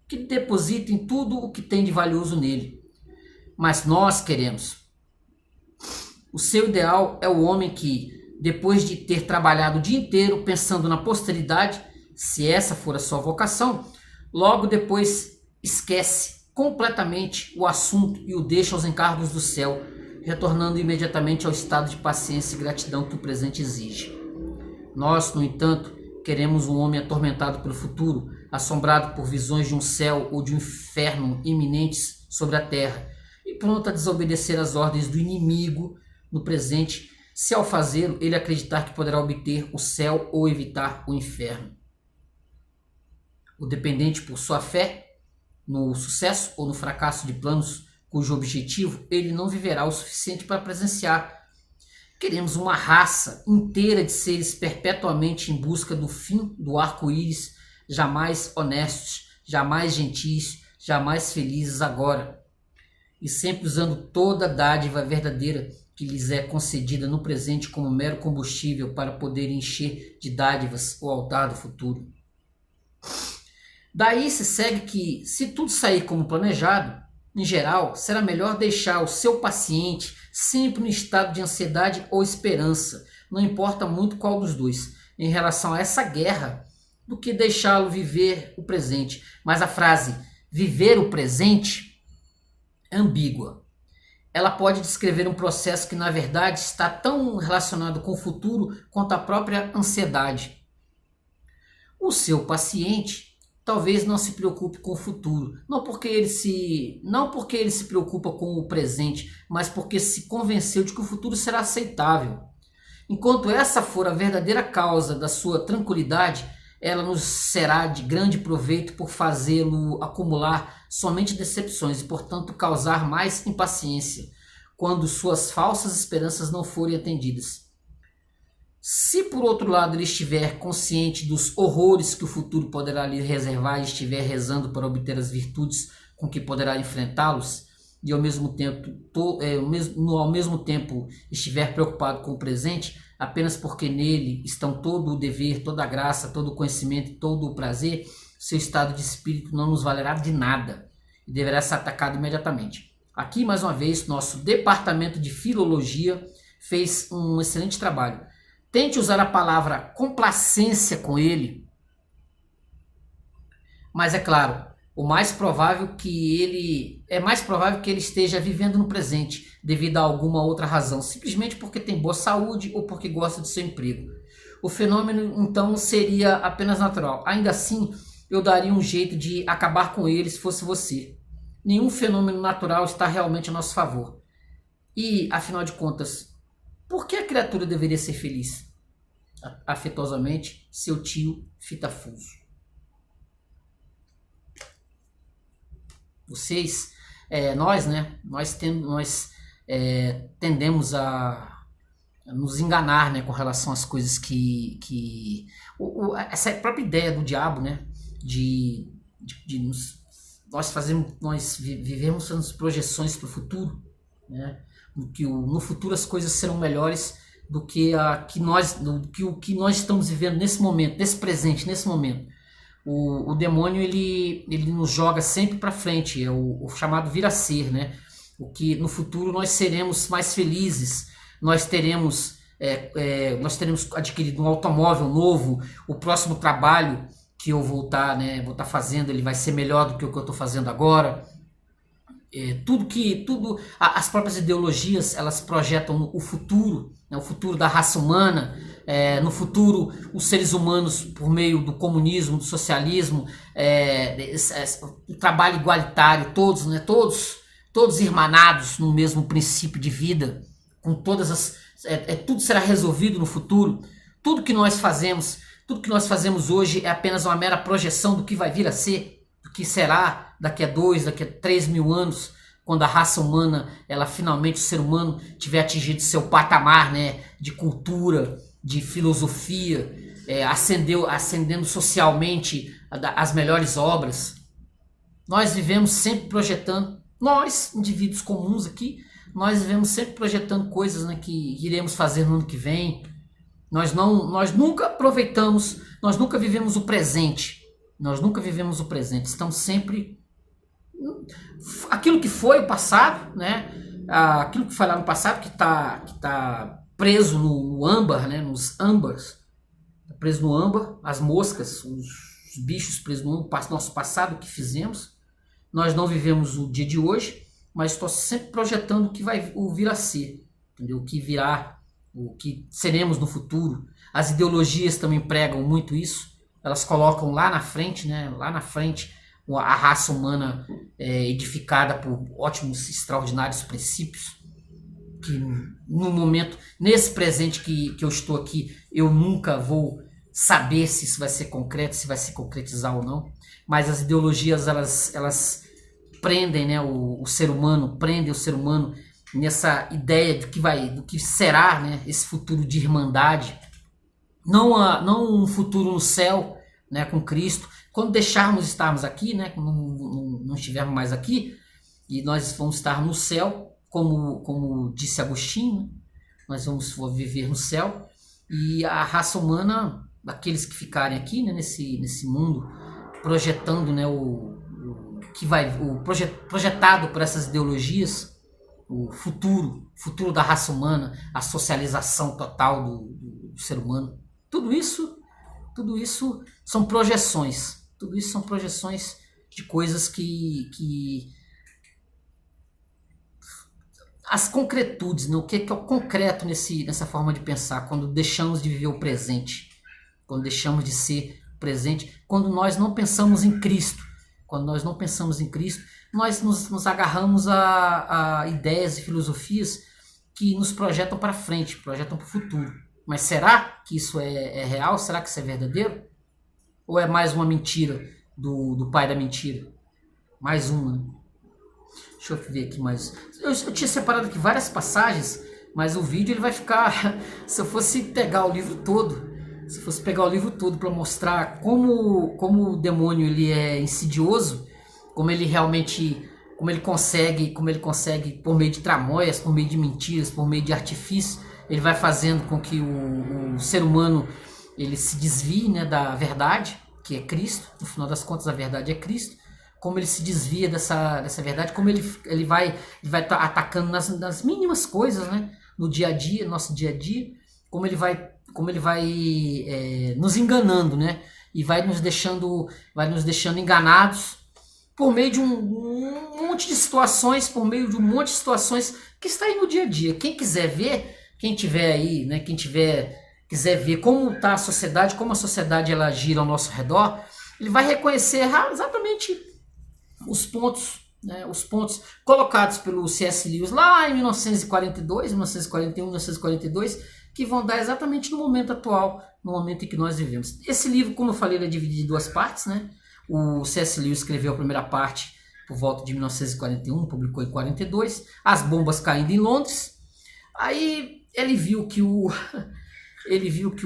que depositem tudo o que tem de valioso nele. Mas nós queremos. O seu ideal é o homem que, depois de ter trabalhado o dia inteiro pensando na posteridade, se essa for a sua vocação, logo depois esquece completamente o assunto e o deixa aos encargos do céu, retornando imediatamente ao estado de paciência e gratidão que o presente exige. Nós, no entanto, queremos um homem atormentado pelo futuro, assombrado por visões de um céu ou de um inferno iminentes sobre a terra, e pronto a desobedecer às ordens do inimigo no presente, se ao fazê-lo ele acreditar que poderá obter o céu ou evitar o inferno. O dependente por sua fé no sucesso ou no fracasso de planos cujo objetivo ele não viverá o suficiente para presenciar. Queremos uma raça inteira de seres perpetuamente em busca do fim do arco-íris, jamais honestos, jamais gentis, jamais felizes agora, e sempre usando toda a dádiva verdadeira que lhes é concedida no presente como mero combustível para poder encher de dádivas o altar do futuro. Daí se segue que, se tudo sair como planejado, em geral, será melhor deixar o seu paciente sempre no estado de ansiedade ou esperança, não importa muito qual dos dois, em relação a essa guerra, do que deixá-lo viver o presente. Mas a frase viver o presente é ambígua. Ela pode descrever um processo que, na verdade, está tão relacionado com o futuro quanto a própria ansiedade. O seu paciente talvez não se preocupe com o futuro, não porque ele se preocupa com o presente, mas porque se convenceu de que o futuro será aceitável. Enquanto essa for a verdadeira causa da sua tranquilidade, ela nos será de grande proveito por fazê-lo acumular somente decepções e, portanto, causar mais impaciência quando suas falsas esperanças não forem atendidas. Se, por outro lado, ele estiver consciente dos horrores que o futuro poderá lhe reservar e estiver rezando para obter as virtudes com que poderá enfrentá-los, e ao mesmo tempo estiver preocupado com o presente, apenas porque nele estão todo o dever, toda a graça, todo o conhecimento e todo o prazer, seu estado de espírito não nos valerá de nada e deverá ser atacado imediatamente. Aqui, mais uma vez, nosso departamento de filologia fez um excelente trabalho. Tente usar a palavra complacência com ele, mas é claro, é mais provável que ele esteja vivendo no presente devido a alguma outra razão, simplesmente porque tem boa saúde ou porque gosta do seu emprego. O fenômeno então seria apenas natural. Ainda assim, eu daria um jeito de acabar com ele se fosse você. Nenhum fenômeno natural está realmente a nosso favor. E, afinal de contas, por que a criatura deveria ser feliz? Afetuosamente, seu tio Fitafuso. Nós tendemos a nos enganar, né, com relação às coisas essa própria ideia do diabo, né, nós vivemos as projeções para o futuro, né, no futuro as coisas serão melhores do que o que nós estamos vivendo nesse momento, nesse presente, nesse momento. O demônio ele nos joga sempre para frente, é o chamado vir a ser, né? O que no futuro nós seremos mais felizes, nós teremos adquirido um automóvel novo, o próximo trabalho que eu vou estar fazendo, ele vai ser melhor do que o que eu estou fazendo agora. As próprias ideologias, elas projetam o futuro, né, o futuro da raça humana, no futuro os seres humanos por meio do comunismo, do socialismo, o trabalho igualitário, todos irmanados no mesmo princípio de vida, com tudo será resolvido no futuro. Tudo que nós fazemos hoje é apenas uma mera projeção do que vai vir a ser, do que será daqui a 3 mil anos, quando a raça humana, finalmente o ser humano tiver atingido seu patamar, né, de cultura, de filosofia, ascendendo socialmente as melhores obras. Nós vivemos sempre projetando, nós, indivíduos comuns aqui, nós vivemos sempre projetando coisas, né, que iremos fazer no ano que vem. Nós nunca aproveitamos, nós nunca vivemos o presente. Nós nunca vivemos o presente. Estamos sempre... Aquilo que foi o passado, né? Aquilo que foi lá no passado, que tá preso no âmbar, né? Nos âmbars. Tá preso no âmbar, as moscas, os bichos presos no nosso passado, o que fizemos. Nós não vivemos o dia de hoje, mas estou sempre projetando o que vai vir a ser, entendeu? O que virá, o que seremos no futuro. As ideologias também pregam muito isso. Elas colocam lá na frente, né? Lá na frente, a raça humana edificada por ótimos, extraordinários princípios. Que no momento, nesse presente que eu estou aqui, eu nunca vou saber se isso vai ser concreto, se vai se concretizar ou não. Mas as ideologias, elas prendem, né, o ser humano, prendem o ser humano nessa ideia do que será, né, esse futuro de irmandade. Não um futuro no céu, né, com Cristo. Quando deixarmos estarmos aqui, né, não estivermos mais aqui, e nós vamos estar no céu, como disse Agostinho, né, nós vamos viver no céu, e a raça humana, aqueles que ficarem aqui, né, nesse mundo, projetando, né, projetado por essas ideologias, o futuro da raça humana, a socialização total do ser humano. Tudo isso são projeções. Tudo isso são projeções de coisas que as concretudes, né? O que é o concreto nessa forma de pensar, quando deixamos de viver o presente, quando deixamos de ser presente, quando nós não pensamos em Cristo. Quando nós não pensamos em Cristo, nós nos agarramos a ideias e filosofias que nos projetam para frente, projetam para o futuro. Mas será que isso é real? Será que isso é verdadeiro? Ou é mais uma mentira do pai da mentira? Mais uma, né? Deixa eu ver aqui mais. Eu tinha separado aqui várias passagens, mas o vídeo ele vai ficar... Se eu fosse pegar o livro todo para mostrar como o demônio ele é insidioso, como ele consegue por meio de tramóias, por meio de mentiras, por meio de artifícios, ele vai fazendo com que o ser humano ele se desvie, né, da verdade, que é Cristo. No final das contas, a verdade é Cristo. Como ele se desvia dessa verdade, como ele vai atacando nas mínimas coisas, né, no dia a dia, nosso dia a dia, como ele vai nos enganando, né, e vai nos deixando enganados por meio de um monte de situações, que está aí no dia a dia. Quem quiser ver, quem tiver aí, né, quiser ver como está a sociedade, como a sociedade ela gira ao nosso redor, ele vai reconhecer exatamente os pontos colocados pelo C.S. Lewis lá em 1942, 1941, 1942, que vão dar exatamente no momento atual, no momento em que nós vivemos. Esse livro, como eu falei, ele é dividido em duas partes, né? O C.S. Lewis escreveu a primeira parte por volta de 1941, publicou em 42, as bombas caindo em Londres. Aí ele viu que o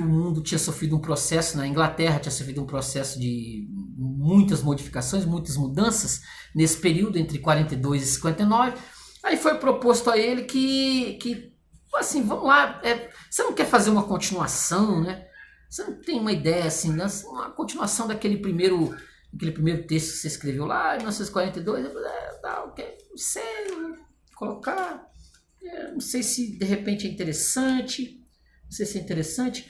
mundo tinha sofrido um processo, na Inglaterra tinha sofrido um processo de muitas modificações, muitas mudanças nesse período entre 42 e 59. Aí foi proposto a ele que assim, vamos lá, você não quer fazer uma continuação, né? Você não tem uma ideia assim, né? Uma continuação daquele primeiro texto que você escreveu lá em 1942? Eu falei, ok, não sei, vou colocar, não sei se de repente é interessante. Não sei se é interessante.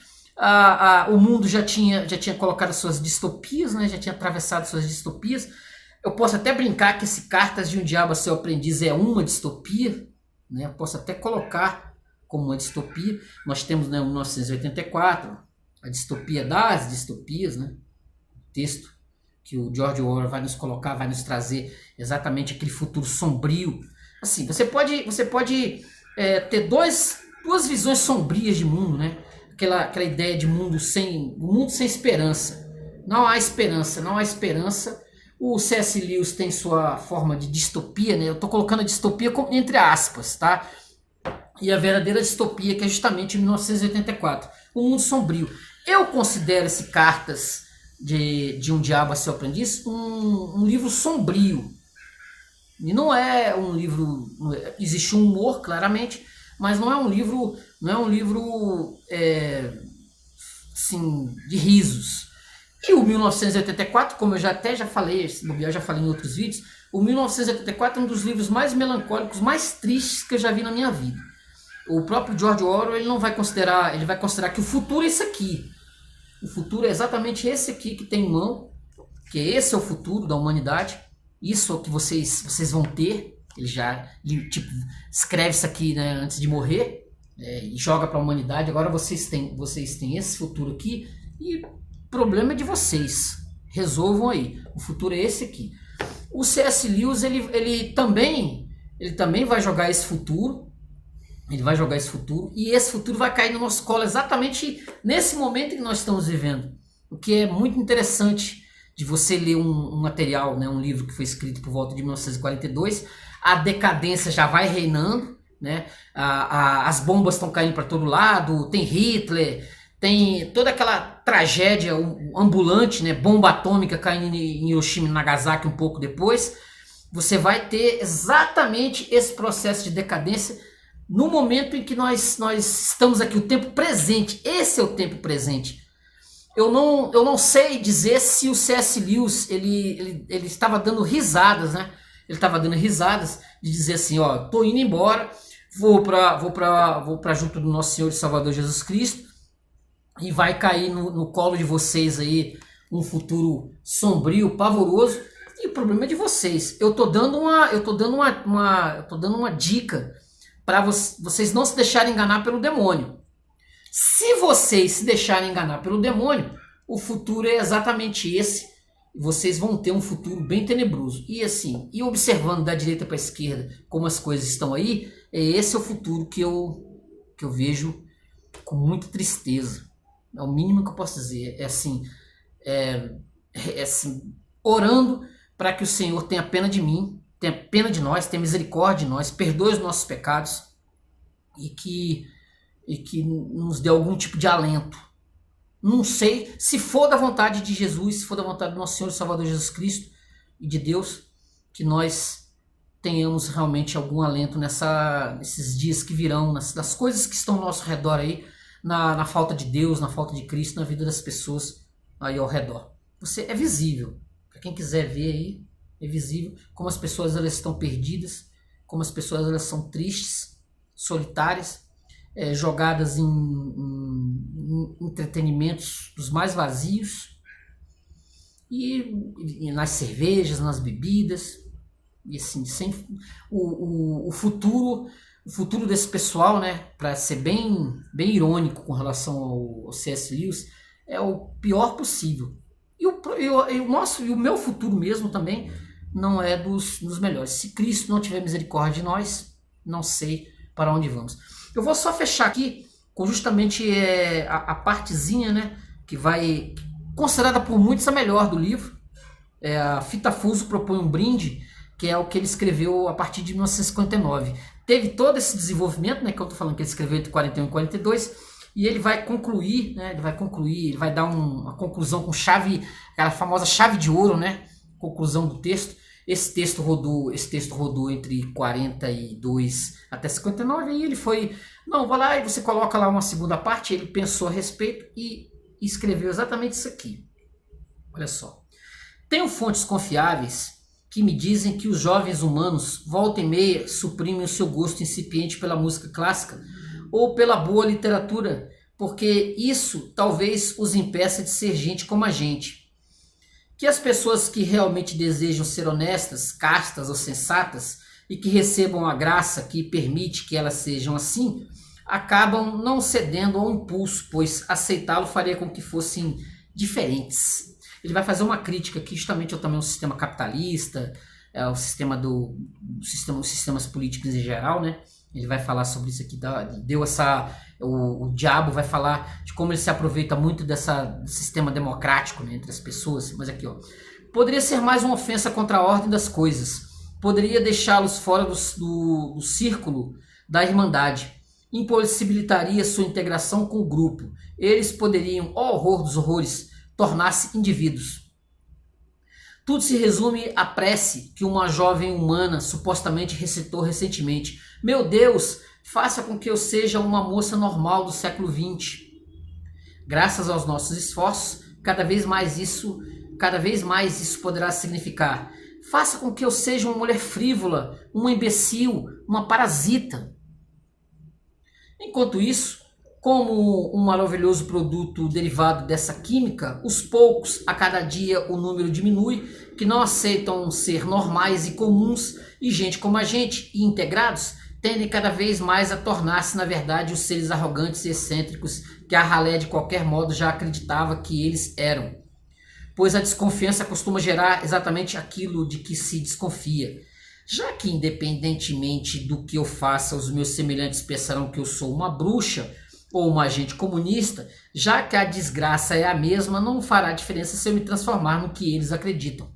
O mundo já tinha colocado suas distopias, né? Já tinha atravessado suas distopias. Eu posso até brincar que esse Cartas de um Diabo a Seu Aprendiz é uma distopia, né? Eu posso até colocar como uma distopia. Nós temos, né, 1984, a distopia das distopias, né? O texto que o George Orwell vai nos colocar, vai nos trazer exatamente aquele futuro sombrio. Assim, você pode ter duas visões sombrias de mundo, né? Aquela ideia de mundo sem esperança. Não há esperança. O C.S. Lewis tem sua forma de distopia, né? Eu estou colocando a distopia entre aspas, tá? E a verdadeira distopia, que é justamente 1984. O mundo sombrio. Eu considero esse Cartas de um Diabo a Seu Aprendiz um livro sombrio. E não é um livro... Existe um humor, claramente, mas não é um livro assim, de risos. E o 1984, como eu já falei, eu já falei em outros vídeos, o 1984 é um dos livros mais melancólicos, mais tristes que eu já vi na minha vida. O próprio George Orwell, ele vai considerar que o futuro é isso aqui. O futuro é exatamente esse aqui que tem em mão, que esse é o futuro da humanidade. Isso é o que vocês vão ter. Ele tipo, escreve isso aqui, né, antes de morrer, e joga para a humanidade. Agora vocês têm esse futuro aqui e o problema é de vocês. Resolvam aí. O futuro é esse aqui. O C.S. Lewis ele também vai jogar esse futuro. Ele vai jogar esse futuro e esse futuro vai cair no nosso colo exatamente nesse momento que nós estamos vivendo. O que é muito interessante de você ler um material, né, um livro que foi escrito por volta de 1942, a decadência já vai reinando, né? As bombas estão caindo para todo lado, tem Hitler, tem toda aquela tragédia ambulante, né? Bomba atômica caindo em Hiroshima e Nagasaki um pouco depois. Você vai ter exatamente esse processo de decadência no momento em que nós estamos aqui, o tempo presente. Esse é o tempo presente. Eu não sei dizer se o C.S. Lewis ele estava dando risadas, né? Ele estava dando risadas de dizer assim, ó, tô indo embora, vou para junto do nosso Senhor e Salvador Jesus Cristo e vai cair no colo de vocês aí um futuro sombrio, pavoroso. E o problema é de vocês. Eu tô dando uma dica para vocês não se deixarem enganar pelo demônio. Se vocês se deixarem enganar pelo demônio, o futuro é exatamente esse. Vocês vão ter um futuro bem tenebroso. E assim, e observando da direita para a esquerda como as coisas estão aí, esse é o futuro que eu vejo com muita tristeza. É o mínimo que eu posso dizer. É assim, orando para que o Senhor tenha pena de mim, tenha pena de nós, tenha misericórdia de nós, perdoe os nossos pecados e que nos dê algum tipo de alento. Não sei, se for da vontade de Jesus, se for da vontade do nosso Senhor e Salvador Jesus Cristo e de Deus, que nós tenhamos realmente algum alento nesses dias que virão, nas coisas que estão ao nosso redor aí, na falta de Deus, na falta de Cristo, na vida das pessoas aí ao redor. Você é visível, para quem quiser ver aí, é visível como as pessoas elas estão perdidas, como as pessoas elas são tristes, solitárias, jogadas em entretenimentos dos mais vazios e nas cervejas, nas bebidas, e assim, sem o futuro desse pessoal, né, para ser bem irônico com relação ao C.S. Lewis, é o pior possível. E o meu futuro mesmo também não é dos melhores. Se Cristo não tiver misericórdia de nós, não sei para onde vamos. Eu vou só fechar aqui com justamente a partezinha, né, que vai, considerada por muitos a melhor do livro. A Fita Fuso propõe um brinde, que é o que ele escreveu a partir de 1959. Teve todo esse desenvolvimento, né, que eu estou falando que ele escreveu entre 41 e 42, e ele vai concluir, né, ele vai dar uma conclusão com chave, aquela famosa chave de ouro, né, conclusão do texto. Esse texto rodou entre 42 até 59, e ele foi, não, vai lá e você coloca lá uma segunda parte. Ele pensou a respeito e escreveu exatamente isso aqui. Olha só. Tenho fontes confiáveis que me dizem que os jovens humanos, volta e meia, suprimem o seu gosto incipiente pela música clássica ou pela boa literatura, porque isso talvez os impeça de ser gente como a gente. Que as pessoas que realmente desejam ser honestas, castas ou sensatas e que recebam a graça que permite que elas sejam assim, acabam não cedendo ao impulso, pois aceitá-lo faria com que fossem diferentes. Ele vai fazer uma crítica aqui justamente também ao sistema capitalista, ao sistema os sistemas políticos em geral, né? Ele vai falar sobre isso aqui, o diabo vai falar de como ele se aproveita muito do sistema democrático, né, entre as pessoas. Mas aqui, ó, poderia ser mais uma ofensa contra a ordem das coisas, poderia deixá-los fora do círculo da irmandade, impossibilitaria sua integração com o grupo. Eles poderiam, ó horror dos horrores, tornar-se indivíduos. Tudo se resume à prece que uma jovem humana supostamente recitou recentemente. Meu Deus, faça com que eu seja uma moça normal do século XX. Graças aos nossos esforços, cada vez mais isso poderá significar. Faça com que eu seja uma mulher frívola, uma imbecil, uma parasita. Enquanto isso, como um maravilhoso produto derivado dessa química, os poucos, a cada dia o número diminui, que não aceitam ser normais e comuns, e gente como a gente, e integrados, tendem cada vez mais a tornar-se, na verdade, os seres arrogantes e excêntricos que a ralé de qualquer modo já acreditava que eles eram. Pois a desconfiança costuma gerar exatamente aquilo de que se desconfia. Já que, independentemente do que eu faça, os meus semelhantes pensarão que eu sou uma bruxa ou uma agente comunista, já que a desgraça é a mesma, não fará diferença se eu me transformar no que eles acreditam.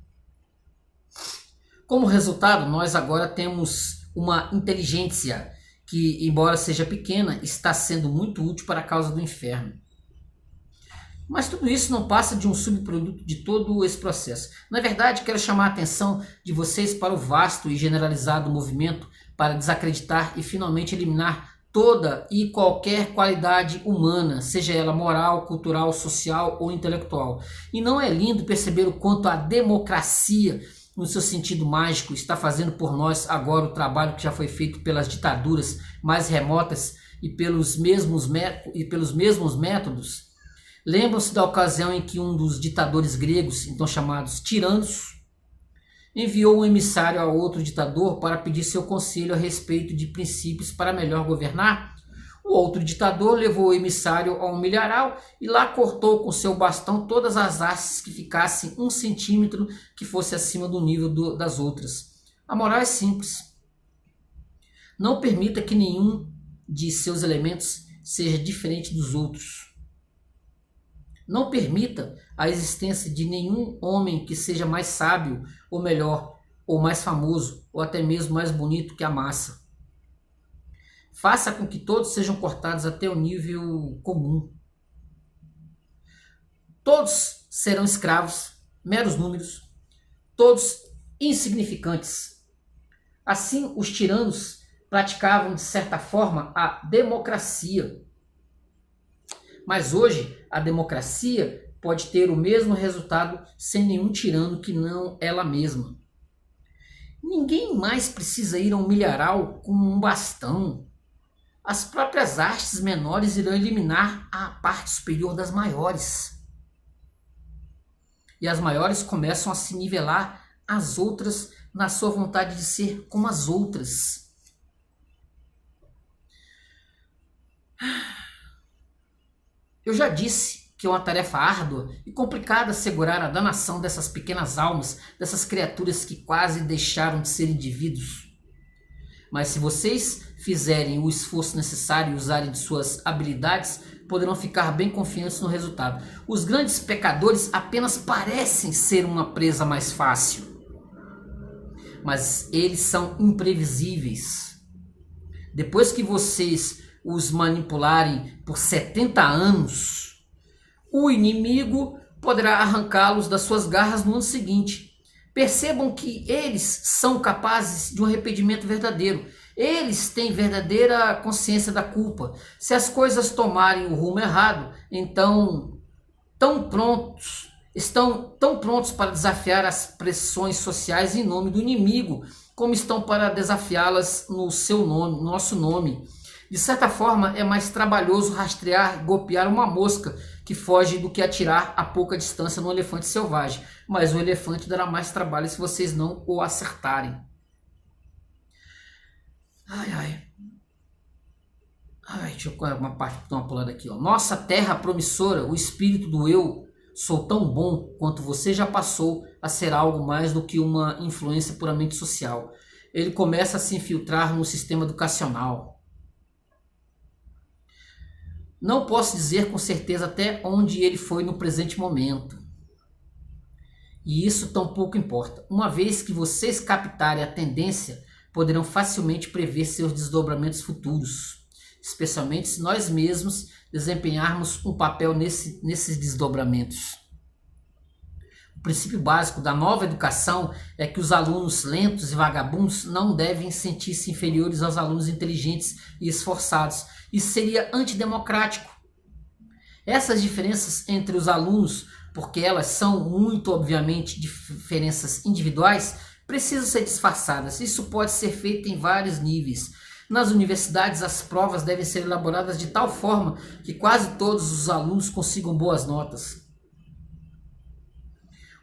Como resultado, nós agora temos uma inteligência que, embora seja pequena, está sendo muito útil para a causa do inferno. Mas tudo isso não passa de um subproduto de todo esse processo. Na verdade, quero chamar a atenção de vocês para o vasto e generalizado movimento para desacreditar e finalmente eliminar toda e qualquer qualidade humana, seja ela moral, cultural, social ou intelectual. E não é lindo perceber o quanto a democracia, no seu sentido mágico, está fazendo por nós agora o trabalho que já foi feito pelas ditaduras mais remotas e pelos mesmos métodos? Lembram-se da ocasião em que um dos ditadores gregos, então chamados tiranos, enviou um emissário a outro ditador para pedir seu conselho a respeito de princípios para melhor governar? O outro ditador levou o emissário a um milharal e lá cortou com seu bastão todas as hastes que ficassem 1 centímetro que fosse acima do nível das outras. A moral é simples. Não permita que nenhum de seus elementos seja diferente dos outros. Não permita a existência de nenhum homem que seja mais sábio, ou melhor, ou mais famoso, ou até mesmo mais bonito que a massa. Faça com que todos sejam cortados até o nível comum. Todos serão escravos, meros números, todos insignificantes. Assim, os tiranos praticavam, de certa forma, a democracia. Mas hoje, a democracia pode ter o mesmo resultado sem nenhum tirano que não ela mesma. Ninguém mais precisa ir a um milharal com um bastão. As próprias hastes menores irão eliminar a parte superior das maiores. E as maiores começam a se nivelar às outras na sua vontade de ser como as outras. Eu já disse que é uma tarefa árdua e complicada segurar a danação dessas pequenas almas, dessas criaturas que quase deixaram de ser indivíduos. Mas se vocês fizerem o esforço necessário e usarem de suas habilidades, poderão ficar bem confiantes no resultado. Os grandes pecadores apenas parecem ser uma presa mais fácil, mas eles são imprevisíveis. Depois que vocês os manipularem por 70 anos, o inimigo poderá arrancá-los das suas garras no ano seguinte. Percebam que eles são capazes de um arrependimento verdadeiro. Eles têm verdadeira consciência da culpa. Se as coisas tomarem o rumo errado, então estão tão prontos para desafiar as pressões sociais em nome do inimigo, como estão para desafiá-las no seu nome, no nosso nome. De certa forma, é mais trabalhoso rastrear e golpear uma mosca que foge do que atirar a pouca distância no elefante selvagem. Mas o elefante dará mais trabalho se vocês não o acertarem. Deixa eu dar uma pulada aqui. Nossa terra promissora, o espírito do eu, sou tão bom quanto você já passou a ser algo mais do que uma influência puramente social. Ele começa a se infiltrar no sistema educacional. Não posso dizer com certeza até onde ele foi no presente momento. E isso tampouco importa. Uma vez que vocês captarem a tendência, poderão facilmente prever seus desdobramentos futuros. especialmente se nós mesmos desempenharmos um papel nesses desdobramentos. O princípio básico da nova educação é que os alunos lentos e vagabundos não devem sentir-se inferiores aos alunos inteligentes e esforçados. Isso seria antidemocrático. Essas diferenças entre os alunos, porque elas são muito obviamente diferenças individuais, precisam ser disfarçadas. Isso pode ser feito em vários níveis. Nas universidades, as provas devem ser elaboradas de tal forma que quase todos os alunos consigam boas notas.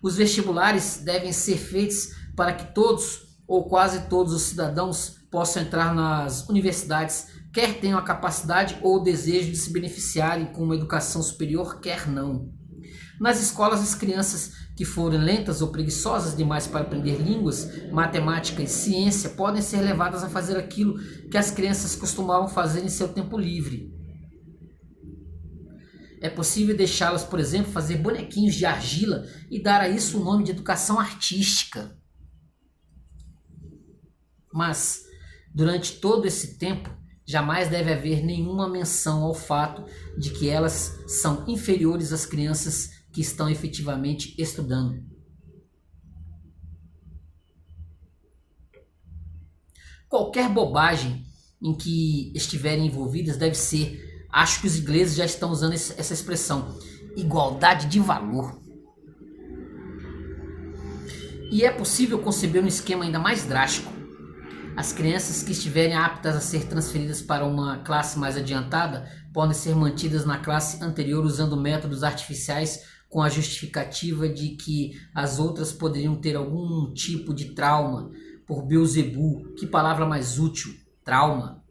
Os vestibulares devem ser feitos para que todos ou quase todos os cidadãos possam entrar nas universidades, quer tenham a capacidade ou o desejo de se beneficiarem com uma educação superior, quer não. Nas escolas, as crianças que forem lentas ou preguiçosas demais para aprender línguas, matemática e ciência podem ser levadas a fazer aquilo que as crianças costumavam fazer em seu tempo livre. É possível deixá-las, por exemplo, fazer bonequinhos de argila e dar a isso o nome de educação artística. Mas, durante todo esse tempo, jamais deve haver nenhuma menção ao fato de que elas são inferiores às crianças que estão efetivamente estudando. Qualquer bobagem em que estiverem envolvidas deve ser, acho que os ingleses já estão usando essa expressão, igualdade de valor. E é possível conceber um esquema ainda mais drástico. As crianças que estiverem aptas a ser transferidas para uma classe mais adiantada podem ser mantidas na classe anterior usando métodos artificiais com a justificativa de que as outras poderiam ter algum tipo de trauma por Beelzebub, que palavra mais útil, trauma,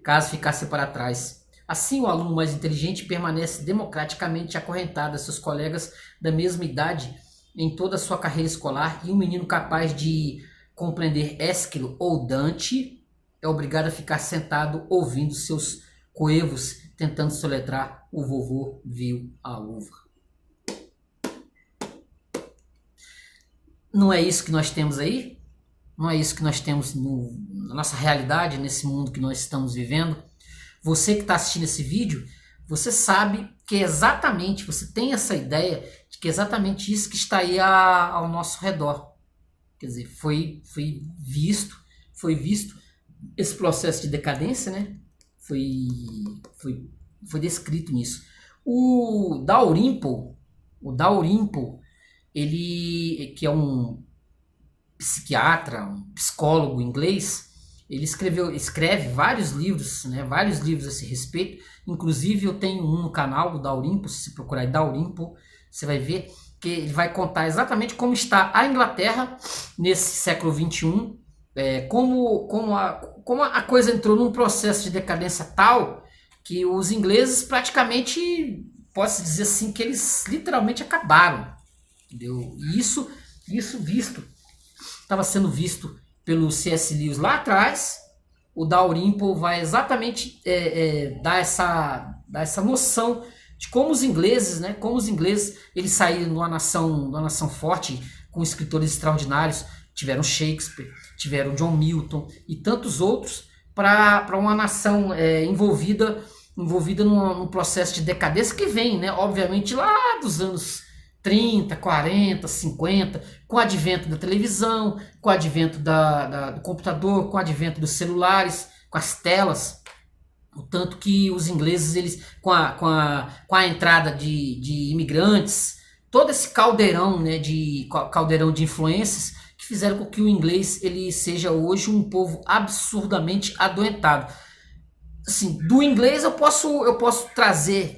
caso ficasse para trás. Assim, o aluno mais inteligente permanece democraticamente acorrentado a seus colegas da mesma idade em toda a sua carreira escolar, e um menino capaz de compreender Ésquilo ou Dante é obrigado a ficar sentado ouvindo seus coevos tentando soletrar o vovô viu a uva. Não é isso que nós temos aí? Não é isso que nós temos na nossa realidade, nesse mundo que nós estamos vivendo? Você que está assistindo esse vídeo, você sabe que exatamente, você tem essa ideia de que é exatamente isso que está aí ao nosso redor. Quer dizer, foi visto esse processo de decadência, né? Foi descrito nisso. O Dalrymple, ele, que é um psiquiatra, um psicólogo inglês, ele escreve vários livros, né? Vários livros a esse respeito. Inclusive eu tenho um no canal do Dalrymple, se você procurar aí Dalrymple, você vai ver que ele vai contar exatamente como está a Inglaterra nesse século XXI, como a coisa entrou num processo de decadência tal que os ingleses praticamente, pode-se dizer assim, que eles literalmente acabaram. Entendeu? E isso estava sendo visto pelo C.S. Lewis lá atrás. O Dalrymple vai exatamente dar essa noção de como os ingleses, né, eles saíram de uma nação forte, com escritores extraordinários, tiveram Shakespeare, tiveram John Milton e tantos outros, para uma nação envolvida num processo de decadência que vem, né, obviamente, lá dos anos 30, 40, 50, com o advento da televisão, com o advento do computador, com o advento dos celulares, com as telas. O tanto que os ingleses, eles, com a entrada de imigrantes, todo esse caldeirão, né, caldeirão de influências, que fizeram com que o inglês ele seja hoje um povo absurdamente adoentado. Assim, do inglês eu posso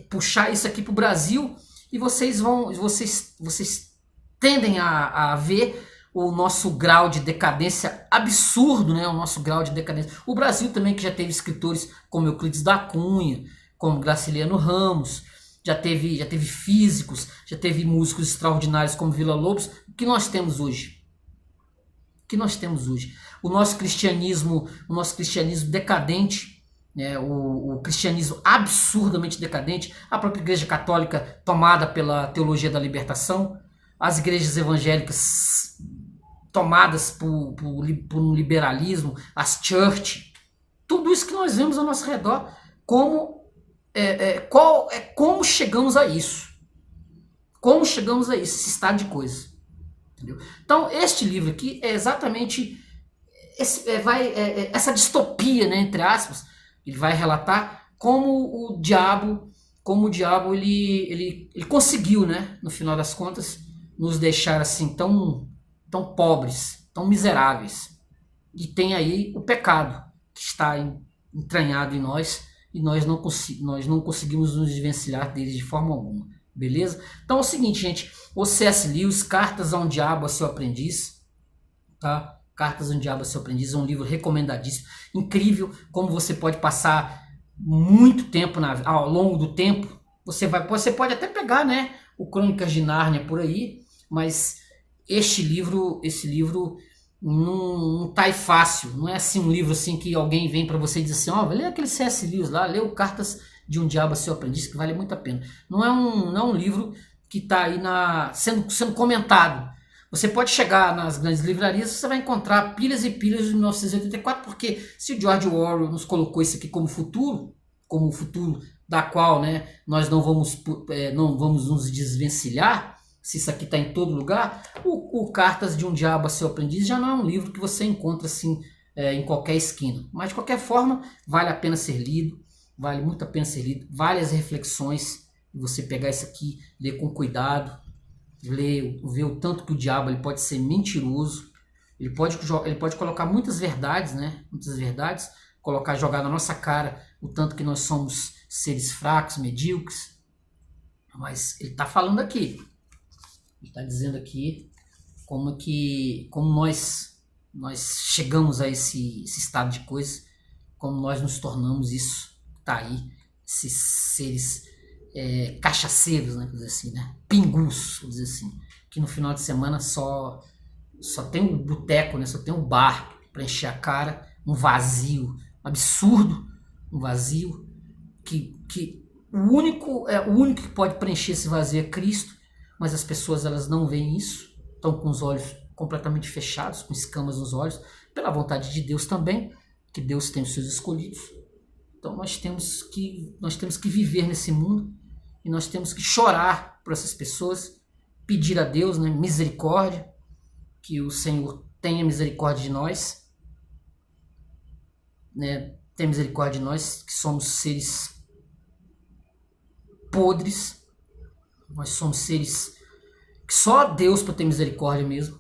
puxar isso aqui para o Brasil, e vocês tendem a ver o nosso grau de decadência absurdo, né? O nosso grau de decadência. O Brasil também, que já teve escritores como Euclides da Cunha, como Graciliano Ramos, já teve físicos, já teve músicos extraordinários como Villa-Lobos. O que nós temos hoje? O nosso cristianismo decadente, né? O cristianismo absurdamente decadente, a própria Igreja Católica tomada pela teologia da libertação, as igrejas evangélicas tomadas por um liberalismo, as church, tudo isso que nós vemos ao nosso redor como chegamos a isso. Como chegamos a isso, esse estado de coisas. Entendeu? Então, este livro aqui é exatamente essa distopia, né, entre aspas. Ele vai relatar como o diabo ele conseguiu, né, no final das contas, nos deixar assim tão pobres, tão miseráveis. E tem aí o pecado que está entranhado em nós e nós não conseguimos nos desvencilhar dele de forma alguma. Beleza? Então é o seguinte, gente. O C.S. Lewis, Cartas a um Diabo a Seu Aprendiz. Tá? Cartas a um Diabo a Seu Aprendiz é um livro recomendadíssimo. Incrível como você pode passar muito tempo ao longo do tempo. Você pode até pegar, né, o Crônicas de Nárnia por aí, mas esse livro não tá aí fácil. Não é assim um livro assim que alguém vem para você e diz assim, ó, lê aquele C.S. Lewis lá, lê o Cartas de um Diabo a Seu Aprendiz, que vale muito a pena. Não é um livro que está aí sendo comentado. Você pode chegar nas grandes livrarias, você vai encontrar pilhas e pilhas de 1984, porque se o George Orwell nos colocou isso aqui como futuro da qual, né, nós não vamos nos desvencilhar, se isso aqui está em todo lugar, o Cartas de um Diabo a Seu Aprendiz já não é um livro que você encontra assim em qualquer esquina. Mas de qualquer forma, vale a pena ser lido. Vale muito a pena ser lido. Várias reflexões. Você pegar isso aqui, ler com cuidado, ver o tanto que o diabo ele pode ser mentiroso. Ele pode colocar muitas verdades, né? Muitas verdades. Jogar na nossa cara o tanto que nós somos seres fracos, medíocres. Mas ele está falando aqui. Ele está dizendo aqui como nós chegamos a esse estado de coisas, como nós nos tornamos isso. Tá aí, esses seres cachaceiros, né, dizer assim, né, pingus, dizer assim, que no final de semana só tem um boteco, né, só tem um bar para encher a cara, um vazio absurdo, um vazio que o único que pode preencher esse vazio é Cristo, mas as pessoas elas não veem isso, estão com os olhos completamente fechados, com escamas nos olhos, pela vontade de Deus também, que Deus tem os seus escolhidos. Então nós temos que viver nesse mundo e nós temos que chorar por essas pessoas, pedir a Deus, né, misericórdia, que o Senhor tenha misericórdia de nós, né, tenha misericórdia de nós que somos seres podres, nós somos seres que só Deus pode ter misericórdia mesmo,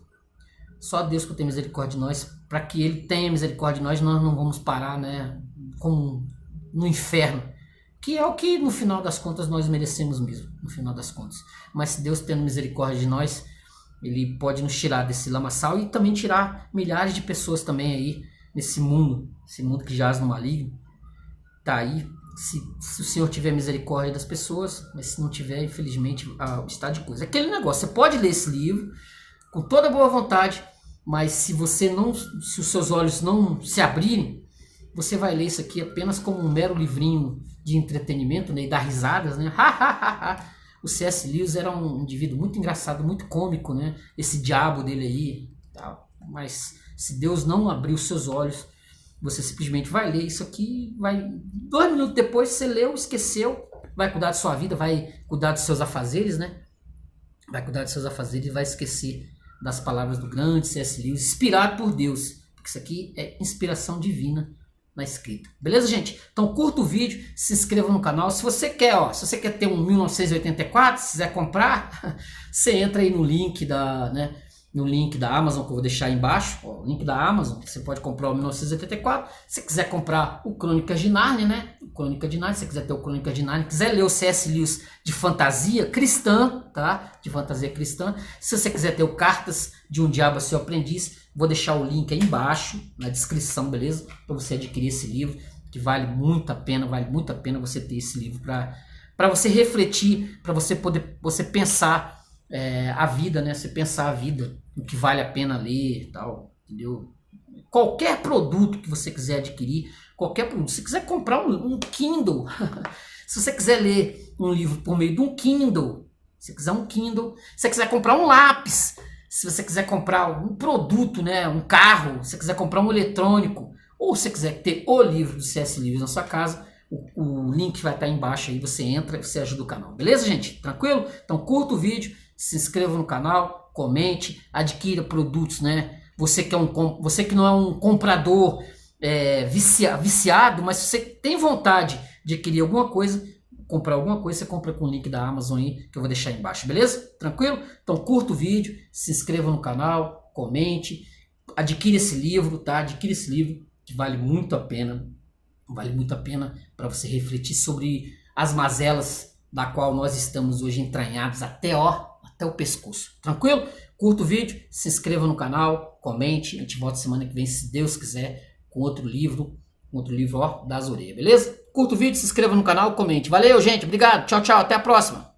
só Deus pode ter misericórdia de nós, para que Ele tenha misericórdia de nós não vamos parar, né, como no inferno, que é o que no final das contas nós merecemos mesmo, no final das contas. Mas se Deus tendo misericórdia de nós, Ele pode nos tirar desse lamaçal e também tirar milhares de pessoas também aí nesse mundo, esse mundo que jaz no maligno. Tá aí, se o Senhor tiver misericórdia das pessoas, mas se não tiver, infelizmente, está de coisa. Aquele negócio, você pode ler esse livro com toda boa vontade, mas se os seus olhos não se abrirem, você vai ler isso aqui apenas como um mero livrinho de entretenimento, né, e dar risadas, né? O C.S. Lewis era um indivíduo muito engraçado, muito cômico, né? Esse diabo dele aí, tal. Mas se Deus não abrir os seus olhos, você simplesmente vai ler isso aqui, 2 minutos depois você leu, esqueceu, vai cuidar da sua vida, vai cuidar dos seus afazeres, né? Vai cuidar dos seus afazeres e vai esquecer das palavras do grande C.S. Lewis, inspirado por Deus, porque isso aqui é inspiração divina na escrita. Beleza, gente? Então curta o vídeo, se inscreva no canal. Se você quer ter um 1984, se quiser comprar, você entra aí no link da Amazon, que eu vou deixar aí embaixo, ó, o link da Amazon, você pode comprar o 1984. Se quiser comprar o Crônicas de Nárnia, né? Se você quiser ter o Crônicas de Nárnia, quiser ler o C.S. Lewis de fantasia cristã, tá? De fantasia cristã. Se você quiser ter o Cartas de um Diabo a Seu Aprendiz, vou deixar o link aí embaixo, na descrição, beleza? Para você adquirir esse livro, que vale muito a pena você ter esse livro para você refletir, para você pensar a vida, né? Você pensar a vida, o que vale a pena ler, tal, entendeu? Qualquer produto que você quiser adquirir, se você quiser comprar um Kindle, se você quiser ler um livro por meio de um Kindle, se quiser um Kindle, se você quiser comprar um lápis, se você quiser comprar um produto, né, um carro, se você quiser comprar um eletrônico, ou se você quiser ter o livro do C.S. Lewis na sua casa, o link vai estar embaixo aí, você entra e você ajuda o canal. Beleza, gente? Tranquilo? Então curta o vídeo, se inscreva no canal, comente, adquira produtos, né? Você que não é um comprador viciado, mas se você tem vontade de adquirir alguma coisa, comprar alguma coisa, você compra com o link da Amazon aí, que eu vou deixar aí embaixo, beleza? Tranquilo? Então curta o vídeo, se inscreva no canal, comente, adquira esse livro, tá? Adquira esse livro, que vale muito a pena para você refletir sobre as mazelas da qual nós estamos hoje entranhados até o pescoço. Tranquilo? Curta o vídeo, se inscreva no canal, comente, a gente volta semana que vem, se Deus quiser, com outro livro, das orelhas, beleza? Curta o vídeo, se inscreva no canal, comente. Valeu, gente, obrigado, tchau, tchau, até a próxima.